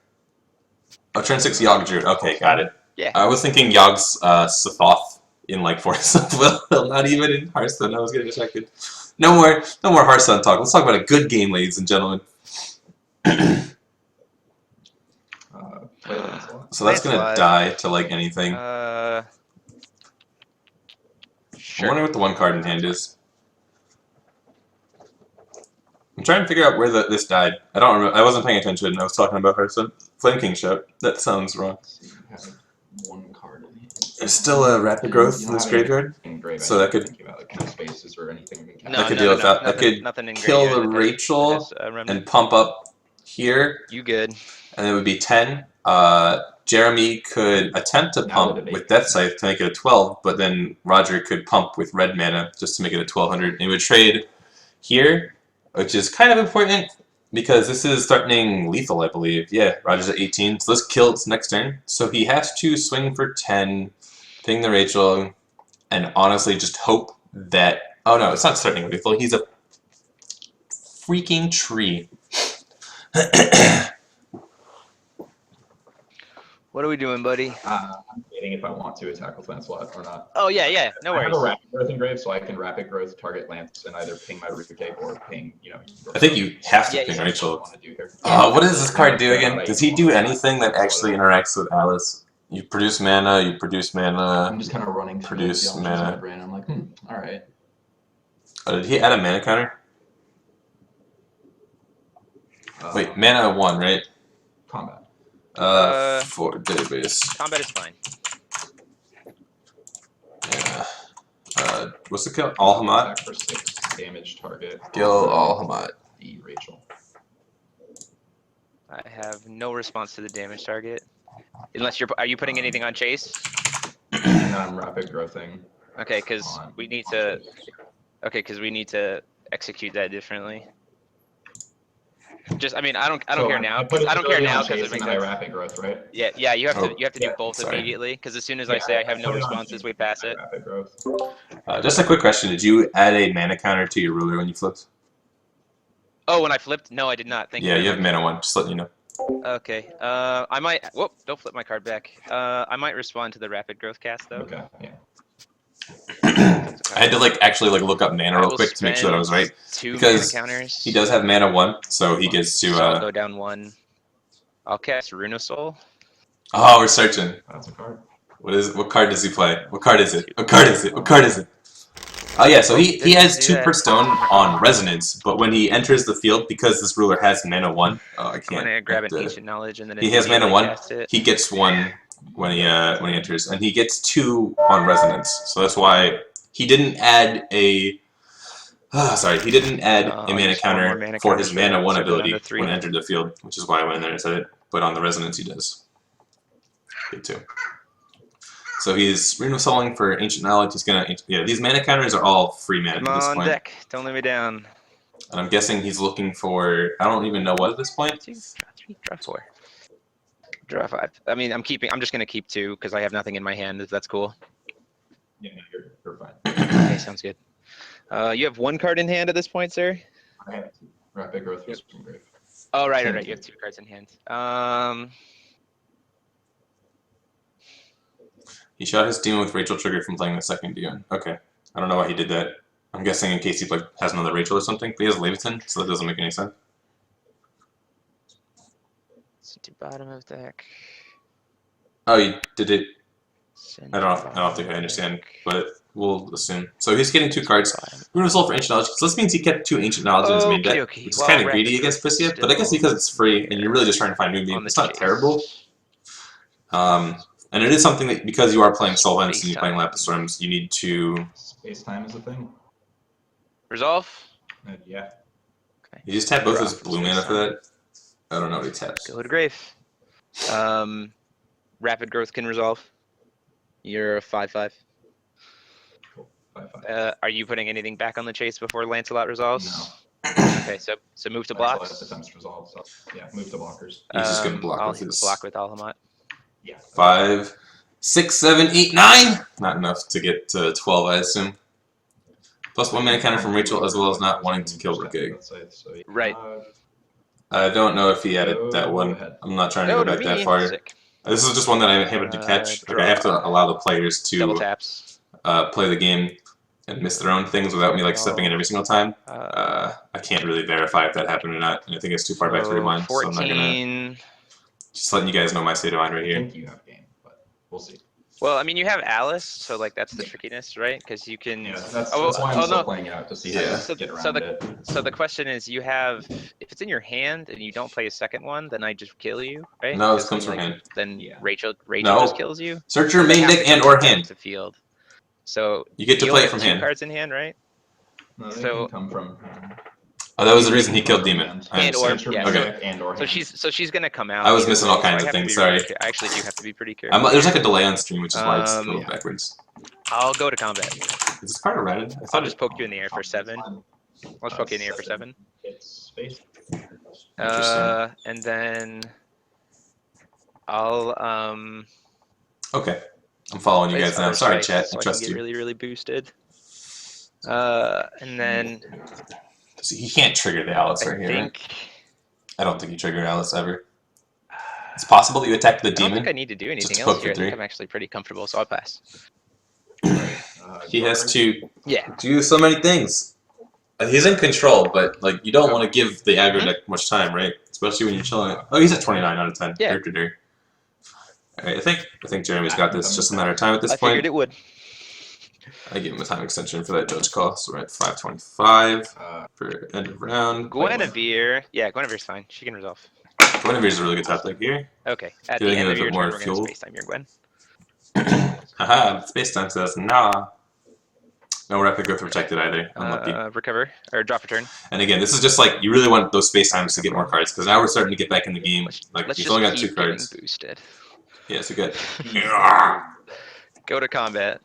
Oh, turn 6 Yogg Druid. Okay, got it. Yeah. I was thinking Yogg's Sothoth in like Force of Will, not even in Hearthstone. I was getting distracted. No more Hearthstone talk. Let's talk about a good game, ladies and gentlemen. So that's gonna Lancelot. die to like anything. Sure. I wonder what the one card in hand is. I'm trying to figure out where this died. I don't remember. I wasn't paying attention. I was talking about Hearthstone. Flame King Ship. That sounds wrong. One card in hand. There's still a rapid growth You in don't this have anything graveyard. in grave, So I that didn't could- think about like no spaces or anything. No, I could deal with that. I could nothing in kill graveyard the that has- Rachel that has, remnant. and pump up here, You good. and it would be 10. Jeremy could attempt to Now the pump debate. with Death Scythe to make it a 12, but then Roger could pump with red mana just to make it a 1200. And he would trade here, which is kind of important because this is threatening lethal, I believe. Yeah, Roger's at 18, so let's kill its next turn. So he has to swing for 10, ping the Rachel, and honestly just hope that... Oh no, it's not threatening lethal. He's a freaking tree. What are we doing, buddy? I'm debating if I want to attack with Lancelot or not. Oh yeah, no I have worries. a rapid growth engrave, so I can rapid growth target Lance and either ping my Rupike or ping, I think you have to Yeah, ping you- Rachel. want to do here. What does this card do again? Does he do anything that actually interacts with Alice? You produce mana, I'm just kind of running through Produce the options in mana. my brain. I'm like, all right. Oh, did he add a mana counter? Wait, mana 1, right? Combat. For database. Combat is fine. Yeah. What's the kill? Alhama'at? Attack for 6 damage target. Gil Alhama'at. The Rachel. I have no response to the damage target. Unless are you putting anything on Chase? And then I'm rapid growthing. Okay, because we need to. Okay, because we need to execute that differently. Just, I mean, I don't care now. I don't care now because it makes I sense. rapid growth, right? Yeah, you have to do yeah, both sorry. immediately because as soon as I say I have no responses, we pass it. Rapid growth. Just a quick question. Did you add a mana counter to your ruler when you flipped? Oh, when I flipped? No, I did not. Thank you. Yeah, very you have much. mana 1. Just letting you know. Okay. I might. Whoop! Don't flip my card back. I might respond to the rapid growth cast though. Okay, yeah. I had to actually look up mana I real will quick to make sure that I was right. Two because mana counters. He does have mana 1, so he gets to. So I'll go down 1. I'll cast Runosoul. Oh, we're searching. That's a card. What card does he play? What card is it? What card is it? What card is it? Oh yeah, so he has 2 per stone on Resonance, but when he enters the field, because this ruler has mana 1, oh I I'm can't. gonna grab an have to- Ancient Knowledge and then He has mana immediately 1. cast it. He gets 1 when he enters, and he gets 2 on Resonance. So that's why he didn't add a. He didn't add a mana just one more counter mana for his counter, mana 1 so go down ability to 3. when he entered the field, which is why I went in there and said it. But on the Resonance, he does. Get 2. So he's Reno-Souling for Ancient Knowledge. He's gonna, these mana counters are all free mana Come at this on, point. deck. Don't let me down. And I'm guessing he's looking for, I don't even know what at this point. 2, draw 3, draw 4. Draw 5. I mean, I'm just gonna keep 2 because I have nothing in my hand. If that's cool. Yeah, no, you're fine. Okay, sounds good. You have 1 card in hand at this point, sir. I have 2. Rapid growth was from grave. Oh, right. You have 2 cards in hand. He shot his demon with Rachel triggered from playing the second demon. Okay. I don't know why he did that. I'm guessing in case he has another Rachel or something, but he has Leviathan, so that doesn't make any sense. So to bottom of deck. Oh, he did it. Send I don't think I understand, but we'll assume. So he's getting 2 cards. We're gonna solve for Ancient Knowledge, so this means he kept 2 Ancient Knowledge in his main deck, Okey-dokey. which is Well, kind of Rapid greedy against Growth Priscia, but I guess still- because it's free and you're really just trying to find Moonbeam, on the it's not chase. terrible. And it is something that, because you are playing Solvents and you're playing Space-time. Lapis Storms, you need to... Space time is a thing. Resolve. Yeah. You just tap both Draw his from blue mana for space-time. that? I don't know what he taps. Go to grave. Rapid growth can resolve. You're a 5/5. Cool. 5/5. Are you putting anything back on the chase before Lancelot resolves? No. Okay, so move to Lancelot blocks. attempts resolve. So yeah, move to blockers. He's just gonna block I'll with his block with alhama'at. Yeah. 5, 6, 7, 8, 9. Not enough to get to 12, I assume. Plus 1 mana counter from Rachel, as well as not wanting to kill Ricke. Right. I don't know if he added that Go one. ahead. I'm not trying to No, go to back that me. far. Sick. This is just one that I happen to catch. Like I have to allow the players Double to taps. play the game and miss their own things without me like stepping in every single time. I can't really verify if that happened or not, and I think it's too far back to rewind, so I'm not gonna. 14. Just letting you guys know my state of mind right I here. think you have game, but we'll see. Well, I mean, you have Alice, so like that's the trickiness, right? Because you can. Yeah, that's why I'm still no. playing it out to see Yeah. how to get So around it. So the question is, you have, if it's in your hand and you don't play a second one, then I just kill you, right? No, this 'Cause comes then, from hand. Then Yeah. Rachel No. just kills you. Search your They main have to deck come and or from hand. To field. So You get to you play only it from have 2 hand. cards in hand, right? No, they So- can come from Oh, that was the reason he killed Demon. I And or- understand. yeah. Okay. and or So hand. she's gonna come out. I was either missing all way, so kinds I of have to things, be sorry. I actually do have to be pretty careful. There's like a delay on stream, which is why it's a little Yeah. backwards. I'll go to combat. Is this card red? I I'll thought just poke you in the air for 7. I'll just poke you in the air for 7. It's space. And then I'll Okay. I'm following you place guys now. other Sorry, strikes chat. so I I trust can get you. really, really boosted. And then See, he can't trigger the Alice I right here. Right? think I don't think he triggered Alice ever. It's possible that you attack the I don't think demon. I need to do anything to else poke here. for I think 3. I'm actually pretty comfortable, so I'll pass. He has to Yeah. do so many things. He's in control, but like you don't want to give the aggro deck much time, right? Especially when you're chilling. Oh, he's at 29 out of 10. Yeah. Alright, I think Jeremy's got this. Just a matter of time at this I point. figured it would. I give him a time extension for that judge call, so we're at 5:25 for end of round. Guinevere. Yeah, Guinevere's fine. She can resolve. Guinevere's a really good top deck here. Okay. At Giving the end it a of your bit more turn, we're fuel. gonna space time your Gwen. Haha, Space Time says nah. No rapid growth protected either. Unlucky. Recover or drop a turn. And again, this is just like you really want those space times to get more cards because now we're starting to get back in the game. Like Let's he's just only got keep 2 getting cards. boosted. Yeah, so good. Go to combat.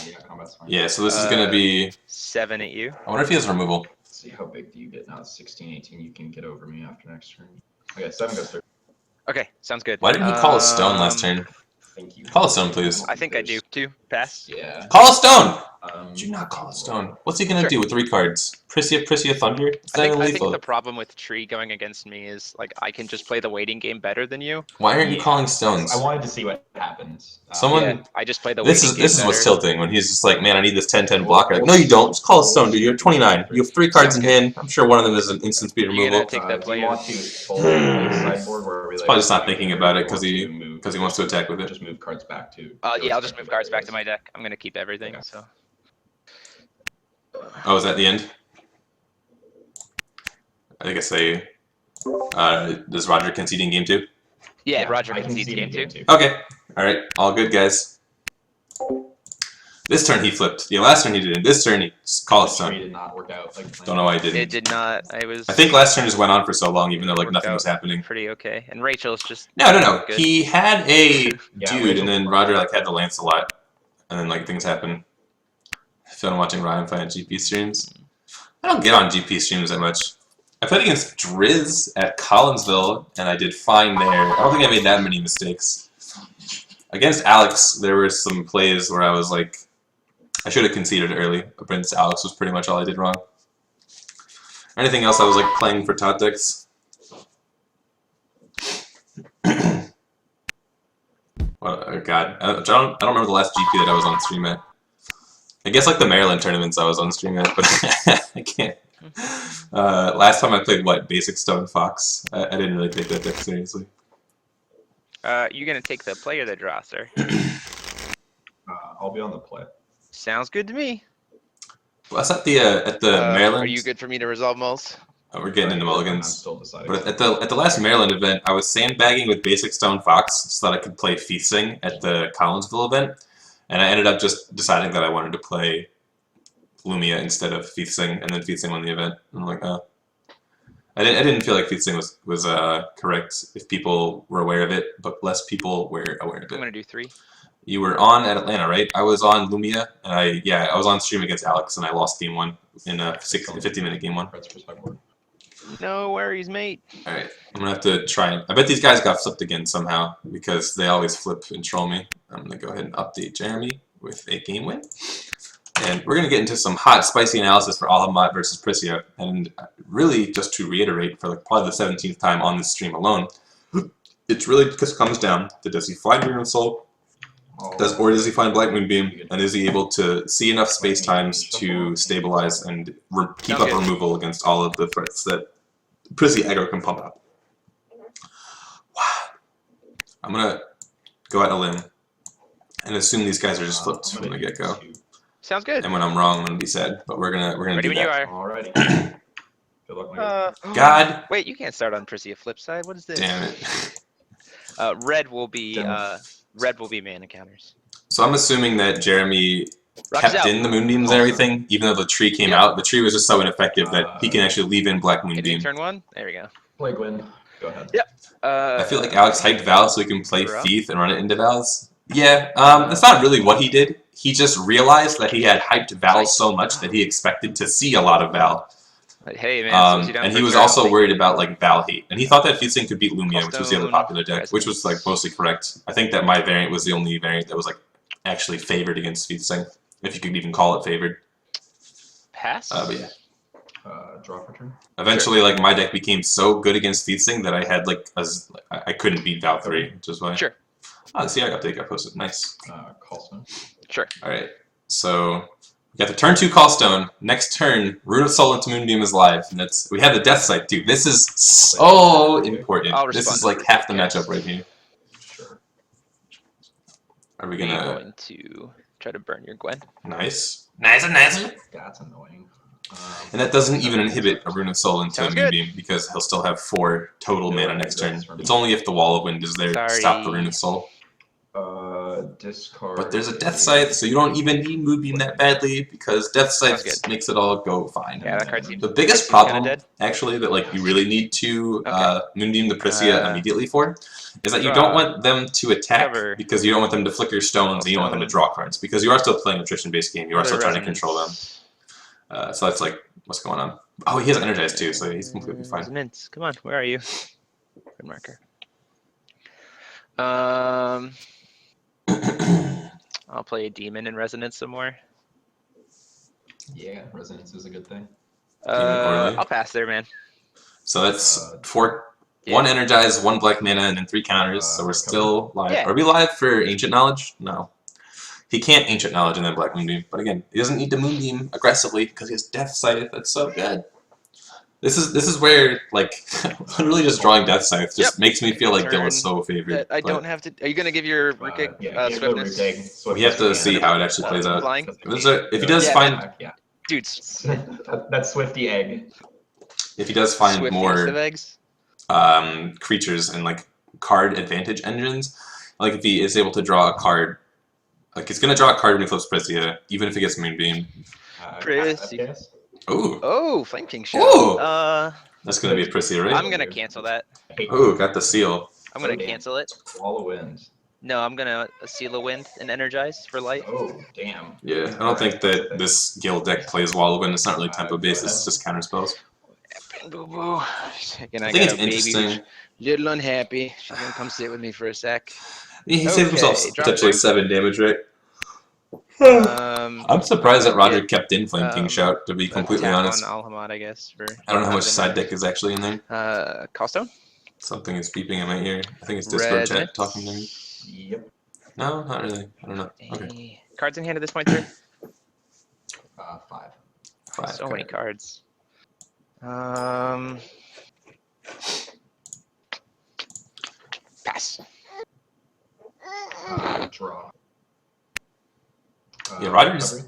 Yeah, combat's fine. Yeah, so this is gonna be. 7 at you. I wonder if he has removal. Let's see how big do you get now? 16, 18. You can get over me after next turn. Okay, 7 goes through. Okay, sounds good. Why didn't he call a stone last turn? Thank you. Call a stone, please. I think I do too. Pass. Yeah. Call a stone! Did you not call a stone? What's he gonna do with 3 cards? Prisia Thunder? It's not even I think lethal. the problem with Tree going against me is like I can just play the waiting game better than you. Why aren't you calling stones? I wanted to see what happens. Someone. Yeah, I just play the This waiting is game this is what's better. tilting when he's just like, man, I need this 10/10 blocker. Like, no, you don't. Just call a stone, dude. You're at 29. You have 3 cards in hand. I'm sure one of them is an instant speed You're removal. gonna take that do you play. want to fold the sideboard where we He's like, probably just not thinking about it because want he to move- wants to attack with it. Just move cards back to. Yeah, I'll just move cards back to my deck. I'm gonna keep everything. Okay. So Oh, is that the end? I think I say. Does Roger concede in game 2? yeah, Roger I can concedes see game the 2. Okay. All right. All good, guys. This turn he flipped. Yeah, last turn he didn't. This turn he just called a The stone. tree did not work out. Like Don't know why he didn't. It did not. I I think last turn just went on for so long, even though like Worked nothing was out. happening. pretty okay. And Rachel's just No. Good. He had a Yeah, dude, Rachel- and then Roger like had to Lancelot, and then like things happen. I feel I'm watching Ryan play on GP streams. I don't get on GP streams that much. I played against Driz at Collinsville, and I did fine there. I don't think I made that many mistakes. Against Alex, there were some plays where I was like, I should have conceded early. Against Alex was pretty much all I did wrong. Anything else I was like playing for top decks? Well, oh God, I don't remember the last GP that I was on stream at. I guess like the Maryland tournaments I was on stream at, but I can't. Last time I played what? Basic Stone Fox. I didn't really take that deck seriously. you're gonna take the player that draws, sir. I'll be on the play. Sounds good to me. Well, that's at the Maryland. Are you good for me to resolve Moles? We're getting into I'm mulligans. still deciding. But at the last Maryland event, I was sandbagging with basic Stone Fox so that I could play Feasting at the Collinsville event, and I ended up just deciding that I wanted to play Lumia instead of Feasting, and then Feasting won the event. And I'm like, oh. I didn't feel like Feasting was correct if people were aware of it, but less people were aware of I'm it. gonna do 3. You were on at Atlanta, right? I was on Lumia, and I was on stream against Alex, and I lost game 1 in a 50-minute game 1. No worries, mate. All right, I'm gonna have to try. I bet these guys got flipped again somehow because they always flip and troll me. I'm gonna go ahead and update Jeremy with a game win, and we're gonna get into some hot, spicy analysis for alhama'at versus Prisia. And really, just to reiterate for like probably the 17th time on this stream alone, it's really just comes down to does he find Rune of Soul, or does he find Black Moonbeam, and is he able to see enough space times to stabilize and keep up removal against all of the threats that Prisia aggro can pump out. Wow. I'm gonna go out a limb and assume these guys are just flipped from the get-go. Sounds good. And when I'm wrong, I'm gonna be sad. But we're gonna Ready do when you that. are. Alrighty. Good luck, mate. God. Wait, you can't start on Prisia flip side. What is this? Damn it. Red will be mana counters. So I'm assuming that Jeremy Rock's kept out. in the Moonbeams and everything, even though the tree came out. The tree was just so ineffective that he can actually leave in Black Can you Moonbeam. turn 1? There we go. Play Gwyn. Go ahead. Yep. I feel like Alex hyped Val so he can play Rough. Thief and run it into Val's. Yeah, that's not really what he did. He just realized that he had hyped Val so much that he expected to see a lot of Val. But hey, man. And he was also worried about like Val hate. And he thought that Feasting could beat Lumia, which was the other popular deck, which was like mostly correct. I think that my variant was the only variant that was like actually favored against Feasting, if you could even call it favored. Pass? But yeah. Draw for turn. Eventually, like my deck became so good against Feasting that I had like I couldn't beat Val 3, which is why. Sure. Oh, the CI update got posted. Nice. Callstone. Sure. All right. So we got the turn 2 Callstone. Next turn, Rune of Soul into Moonbeam is live, and we have the Death Sight, dude. This is so important. This is like half the matchup right here. Sure. Are we I'm gonna? going to try to burn your Gwen. Nice. That's annoying. And that doesn't even inhibit a Rune of Soul into a Sounds good. Moonbeam because he'll still have 4 total mana next turn. It's only if the Wall of Wind is there to stop the Rune of Soul. Discard. But there's a Death Scythe, so you don't even need Moonbeam that badly because Death Scythe makes it all go fine. Yeah, that card seems The biggest kinda problem, dead. actually, that like you really need to Moonbeam the Prisia immediately for, is that you draw. don't want them to attack Cover. because you don't want them to flicker stones and you don't want them to draw cards because you are still playing a attrition-based game. You are still trying to control them. So that's like what's going on. Oh, he has Energize too, so he's completely fine. Resonance. Come on, where are you? Red marker. I'll play a demon in resonance some more. Yeah, resonance is a good thing. I'll pass there, man. So that's 1 Energize, 1 black mana, and then 3 counters. So we're still live. Yeah. Are we live for Ancient Knowledge? No. He can't Ancient Knowledge and then Black Moonbeam. But again, he doesn't need to Moonbeam aggressively because he has Death Scythe. That's so good. This is where like literally just drawing Death Scythe just makes me feel like Dill is so favored. I don't have to. Are you gonna give your swiftness? We have to see how it actually plays out. Flying? If he does find, Dude, that's Swifty Egg. if he does find Swiftiest more of eggs. creatures and like card advantage engines, like if he is able to draw a card, like he's gonna draw a card when he flips Prisia, even if he gets Moonbeam. Prisia. Ooh. Oh, Flame King show. Ooh. That's gonna be a Prisia, right? I'm gonna cancel that. Ooh, got the seal. I'm gonna cancel it. Wall of Wind. No, I'm gonna seal a wind and energize for light. Oh, damn. Yeah, I don't think that this guild deck plays Wall of Wind. It's not really tempo based. It's just counter spells. Boo boo. I think it's interesting. Little unhappy. She's gonna come sit with me for a sec. He saved himself drop potentially two. 7 damage, right? I'm surprised that Roger kept in Flame King Shout, to be completely honest. On alhama'at, I guess. I don't know how much side deck is actually in there. Callstone? Something is beeping in my ear. I think it's Discord chat talking to me. Yep. No, not really. I don't know. Okay. Cards in hand at this point, sir? 5. 5. So many cards. Pass. Draw. Yeah, Roger's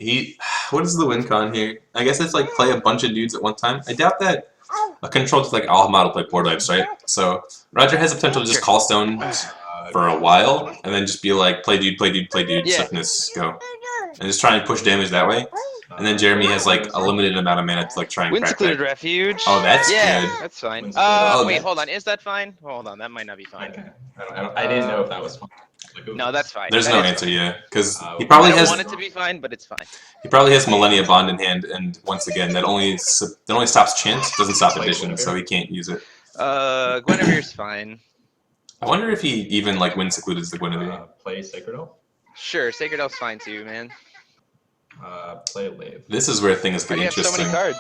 what is the win con here? I guess it's like play a bunch of dudes at one time. I doubt that a control to like alhama'at will play board wipes, right? So Roger has the potential to just call stones for a while, and then just be like, play dude, play dude, play dude, Yeah. swiftness, go. And just try and push damage that way. And then Jeremy has like a limited amount of mana to like try and Wind crack secluded that. refuge. Oh, that's yeah, good. that's fine. Wind secluded. Wait, that- hold on. Is that fine? Hold on, that might not be fine. Okay. I didn't know if that was fine. Like, No, that's fine. There's That no is answer, fine. yeah, because he I probably don't has want it to be fine, but it's fine. Millennia Bond in hand, and once again, that only stops chance, doesn't stop addition, so he can't use it. Guinevere's fine. I wonder if he even like Wind Secluded the Guinevere. Play Sacred Elf. Sure, Sacred Elf's fine too, man. Play Lave. This is where things get You have so interesting. many cards.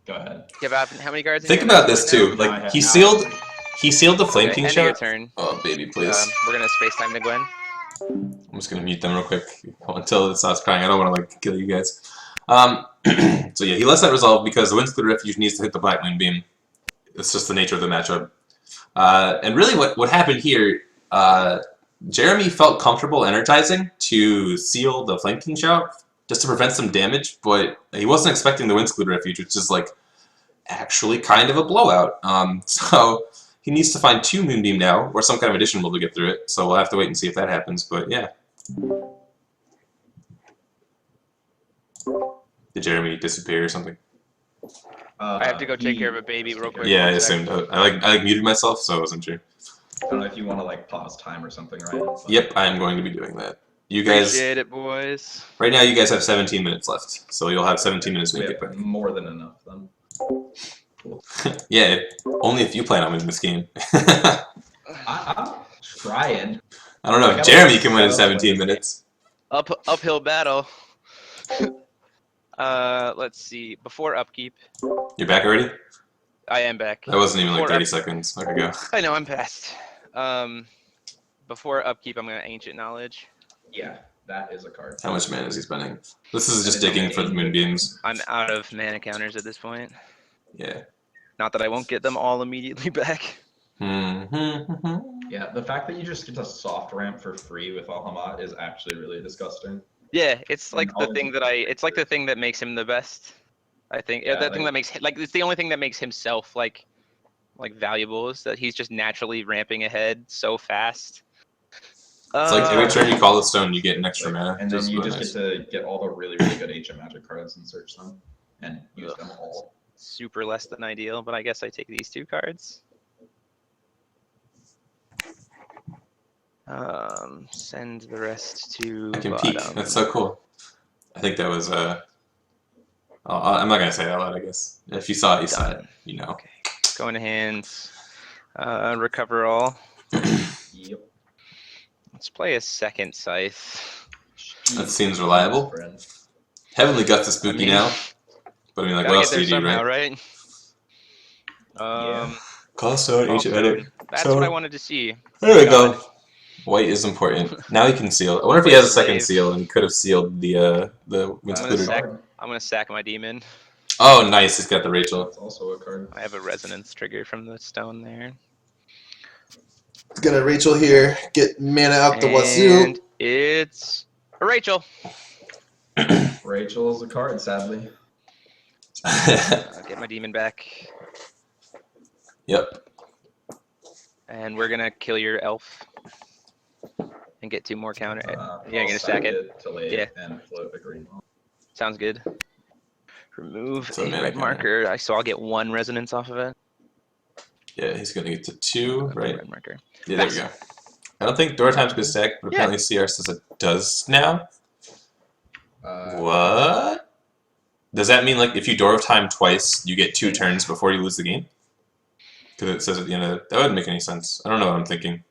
Go ahead. You have how many cards? in Think your about deck this right now? too. Now I Like have- he now I sealed have- the Flame Okay, King end of your shot. turn. Oh baby, please. We're gonna space time to Gwen. I'm just gonna mute them real quick until it stops crying. I don't want to like kill you guys. So yeah, he lets that resolve because the Wind Secluded Refuge needs to hit the Black Moonbeam. It's just the nature of the matchup. And really, what happened here? Jeremy felt comfortable energizing to seal the Flame King shout just to prevent some damage, but he wasn't expecting the Wind Secluded Refuge, which is like actually kind of a blowout. So he needs to find 2 Moonbeam now, or some kind of addition to get through it. So we'll have to wait and see if that happens. But yeah. Did Jeremy disappear or something? I have to go take care of a baby real quick. Yeah, I One sec. assumed. I muted myself, so I wasn't sure. I don't know if you want to like pause time or something, right? But Yep, I am going to be doing that. You guys, Appreciate it, boys. right now, you guys have 17 minutes left, so you'll have 17 minutes to We make it have back. more than enough then. Yeah, only if you plan on winning this game. I'm trying. I don't know if Jeremy can win in 17 minutes. Uphill battle. Let's see. Before upkeep, You're back already? I am back. That wasn't even like Before 30 seconds. There we go. I know I'm past. Before upkeep, I'm gonna Ancient Knowledge. Yeah, that is a card. How much mana is he spending? This is just That is digging for the amazing. moonbeams. I'm out of mana counters at this point. Yeah. Not that I won't get them all immediately back. Yeah, the fact that you just get a soft ramp for free with alhama'at is actually really disgusting. Yeah, it's like the all- thing that it's like the thing that makes him the best. I think Yeah, that thing like- that makes like it's the only thing that makes himself like valuable is that he's just naturally ramping ahead so fast. It's like every turn you call a stone, you get an extra Like, mana. and then you really just nice. get to get all the really, really good ancient magic cards and search them and use them all. Super less than ideal, but I guess I take these 2 cards. Send the rest to I can bottom. peek. That's so cool. I think that was I'm not gonna say that out loud. I guess if you saw it, you saw it. Done. You know. Okay, go into hands. Recover all. Yep. Let's play a second scythe. That seems reliable. Friend. Heavenly Guts is spooky mean, now. But I mean, like, Gotta what get else do there you do, somehow, right? right? Call stone, ancient Cobblestone. medic. That's So- what I wanted to see. There we God. go. White is important. Now he can seal. I wonder if he has a second Slave. seal and he could have sealed the Wind I'm gonna Secluded. sack- I'm gonna sack my demon. Oh, nice. He's got the Rachel. That's also a card. I have a resonance trigger from the stone there. He's got a Rachel here. Get mana out And it's a Rachel. Rachel is a card, sadly. I'll get my demon back. Yep. And we're gonna kill your elf. And get 2 more counter. Yeah, you're I'll gonna stack it. to lay Yeah. and float a green. Sounds good. Remove So a mana red counter. marker. So I'll get 1 resonance off of it. Yeah, he's going to get to 2, right? Red marker. Yeah, there we go. I don't think door time's going to stack, but Yeah. apparently CR says it does now. Uh, What? Does that mean, like, if you door of time twice, you get 2 turns before you lose the game? Because it says at the end of it. That wouldn't make any sense. I don't know what I'm thinking.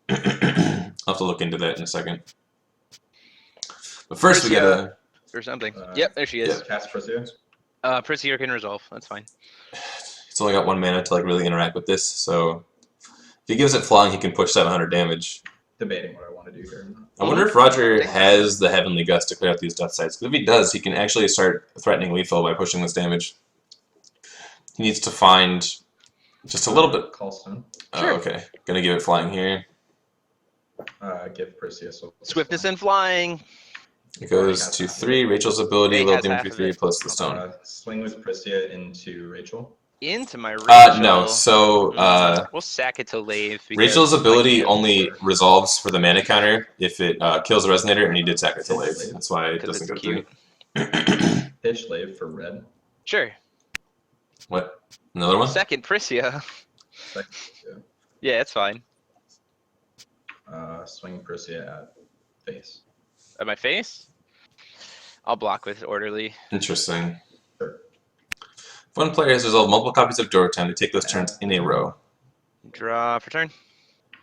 I'll have to look into that in a second. But first, we gotta. Or something. Uh, Yep, there she is. Cast Pressure. Prissy can resolve. That's fine. He's only got 1 mana to like really interact with this, so if he gives it flying, he can push 700 damage. Debating what I want to do here. I wonder if Roger has the Heavenly Gust to clear out these death sites. 'Cause if he does, he can actually start threatening lethal by pushing this damage. He needs to find just a little bit. Callstone. Oh, Sure. okay. Gonna give it flying here. Give Perseus a Swiftness and flying. It goes to 3. Rachel's ability, May little has demon half for of 3 it. plus the stone. Swing with Priscia into Rachel. Into my Rachel. No. So we'll sack it to Lave. Rachel's because ability I can't- only resolves for the mana counter if it kills the resonator, and he did sack it to Lave. That's why it 'cause doesn't it's go cute. through. Pitch Lave for red. Sure. What? Another one? Second Priscia. Second, Yeah, it's fine. swing Priscia at face. At my face? I'll block with orderly. Interesting. Sure. If one player has resolved multiple copies of Door Time, they take those turns in a row. Draw for turn.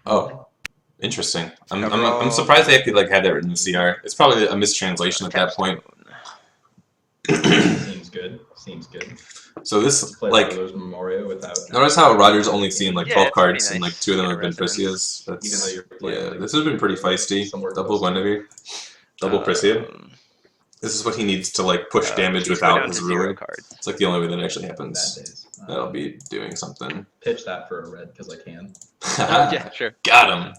Oh, interesting. I'm Overall- surprised they actually like had that written in the CR. It's probably a mistranslation at that point. Seems good. Seems good. So this Play like Rogers Memorial without. notice how Roger's only seen like Yeah, 12 it's pretty cards and nice. like 2 of them Get a have been resonance. Priscias. Even though That's you're playing, yeah. like, This has been pretty feisty. somewhere Double close to- Guinevere. Double Priscia. This is what he needs to like push damage please go without down his to 0 ruler. cards. It's like the only way that actually Bad happens. days. That'll be doing something. Pitch that for a red because I can. Oh, yeah, sure. Got him.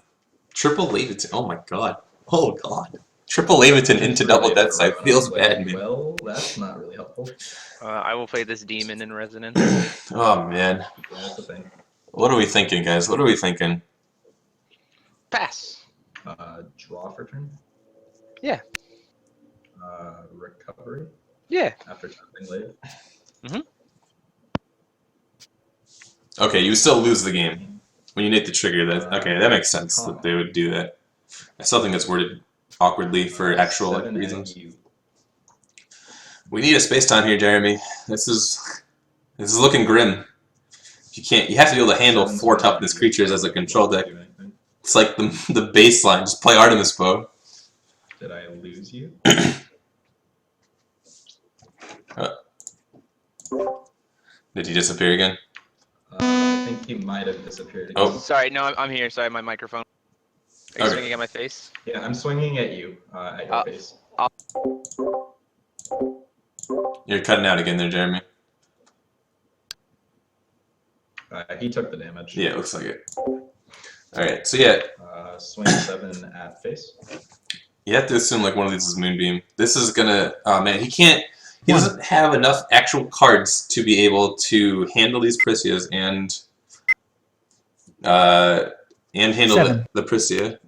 Triple Leviton. Oh my god. Oh god. Triple Leviton into double death side feels bad, man. Well, that's not really helpful. I will play this demon in resonance. Oh man. That's the thing. What are we thinking, guys? What are we thinking? Pass. Draw for turn. Yeah. Recovery Yeah. after tapping Lave. Okay, you still lose the game when you hit the trigger. That okay, that makes sense that they would do that. I still think it's worded awkwardly for actual like, 7 reasons. NU. We need a space time here, Jeremy. This is looking grim. You have to be able to handle 4 toughness creatures as a control deck. It's like the baseline. Just play Artemis Bow. Did I lose you? Did he disappear again? I think he might have disappeared. Oh. Sorry, no, I'm here. Sorry, my microphone. Are you Okay. swinging at my face? Yeah, I'm swinging at you, at your face. You're cutting out again there, Jeremy. He took the damage. Yeah, it looks like it. Alright, so yeah, Swing 7 at face. you have to assume like one of these is Moonbeam. This is gonna, oh man, he doesn't have enough actual cards to be able to handle these Priscias and handle 7. the Priscia.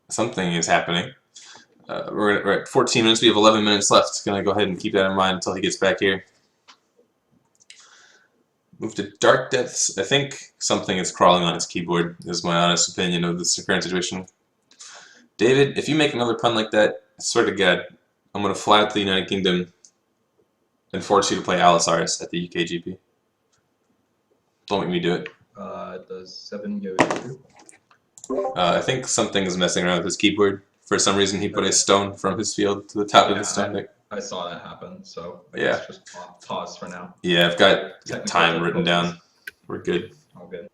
Something is happening. We're at 14 minutes. We have 11 minutes left. Gonna go ahead and keep that in mind until he gets back here. Move to Dark Depths. I think something is crawling on his keyboard, is my honest opinion of this current situation. David, if you make another pun like that, I swear to God, I'm going to fly out to the United Kingdom and force you to play Alisaris at the UKGP. Don't make me do it. Does 7 go through? I think something is messing around with his keyboard. For some reason, he put a stone from his field to the top of his stone deck. I saw that happen, so I Yeah. guess just pause for now. Yeah, I've got Technical time written difficulties. down. We're good. All good.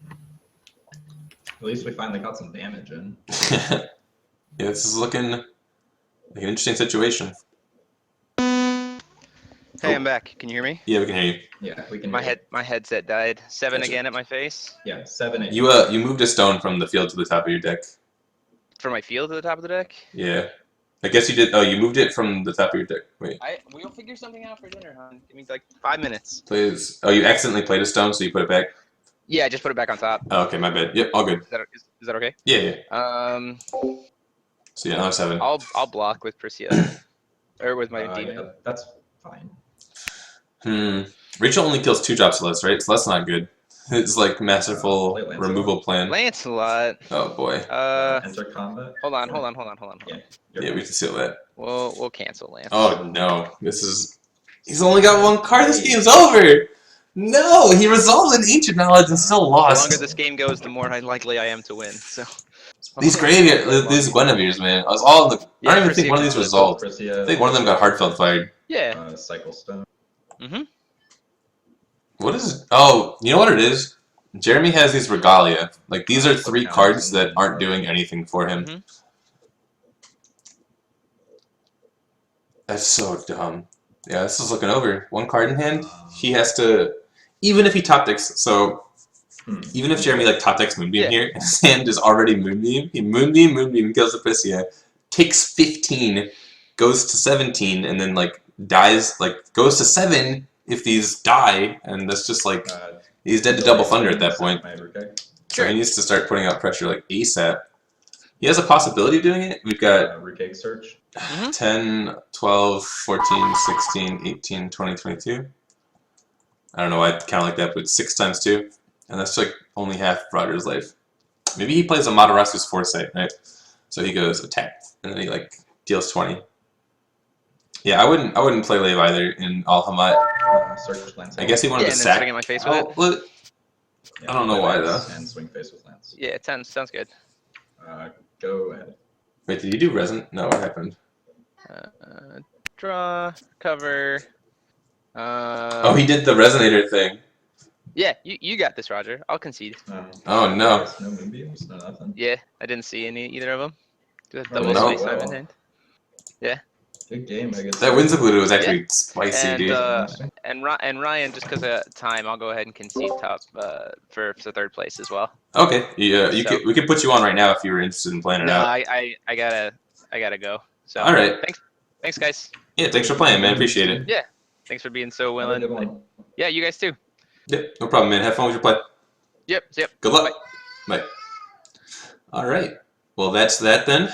At least we finally got some damage in. Yeah, this is looking like an interesting situation. Hey, I'm back. Can you hear me? Yeah, we can hear you. Yeah, we can. My headset died. 7 Gotcha. again at my face. Yeah, 7 at You moved a stone from the field to the top of your deck. For my field to the top of the deck. Yeah. I guess you did. Oh, you moved it from the top of your deck. Wait. We'll figure something out for dinner, hon. Give me like 5 minutes. Please. Oh, you accidentally played a stone, so you put it back? Yeah, I just put it back on top. Oh, okay, my bad. Yep, all good. Is that okay? Yeah, yeah. So yeah, another 7. I'll block with Priscia. Or with my demon. Yeah, that's fine. Rachel only kills 2 drops less, right? So that's not good. It's like masterful Play Lancelot. removal plan. Lancelot. Oh boy. Enter combat. Hold on. Yeah. Yeah, we can seal that. We'll cancel Lancelot. Oh no, this is. He's only got 1 card. This game's over. No, he resolved an ancient knowledge and still The lost. longer this game goes, the more likely I am to win. So These graveyard, these Guinevere's, man. I was all in the. I don't even think one of these resolved. I think one of them got Heartfelt fired. yeah. Cycle Stone. What is? Oh, you know what it is? Jeremy has these Regalia. Like these are 3 cards that aren't doing anything for him. That's so dumb. Yeah, this is looking over. One card in hand. He has to, even if he top decks. So even if Jeremy like top decks Moonbeam here, his hand is already Moonbeam. He Moonbeam kills the Prisya, takes 15, goes to 17, and then like dies. Like goes to 7 if these die, and that's just like he's dead to Double Thunder at that point. So he needs to start putting out pressure like ASAP. He has a possibility of doing it. We've got Root Search. 10, 12, 14, 16, 18, 20, 22. I don't know why I count like that, but 6 times 2. And that's like only half Roger's life. Maybe he plays a Madarasu's Foresight, right? So he goes attack, and then he like deals 20. Yeah, I wouldn't play Lave either in alhama'at. Search Lance. I guess he wanted to and then sack. swing in my face with it. Well, I don't know why though. And swing face with Lance. Yeah, 10 sounds good. Go ahead. Wait, did you do Resonant? No, what happened? Draw, cover. Oh, he did the Resonator thing. Yeah, you got this, Roger. I'll concede. Oh no. No Moonbeams, no nothing. Yeah, I didn't see either of them. Do a Oh, double no. space time in hand. Yeah. Good game, I guess. That Winslow was actually spicy, And dude. and Ryan, just because of time, I'll go ahead and concede top for third place as well. Okay, yeah, So- we could put you on right now if you were interested in playing it No, out. I gotta go. So All right. Thanks guys. Yeah, thanks for playing, man. Appreciate it. Yeah. Thanks for being so Have a good willing. one. Yeah, you guys too. Yep, no problem, man. Have fun with your play. Yep. Good luck. Bye. All right. Well, that's that then.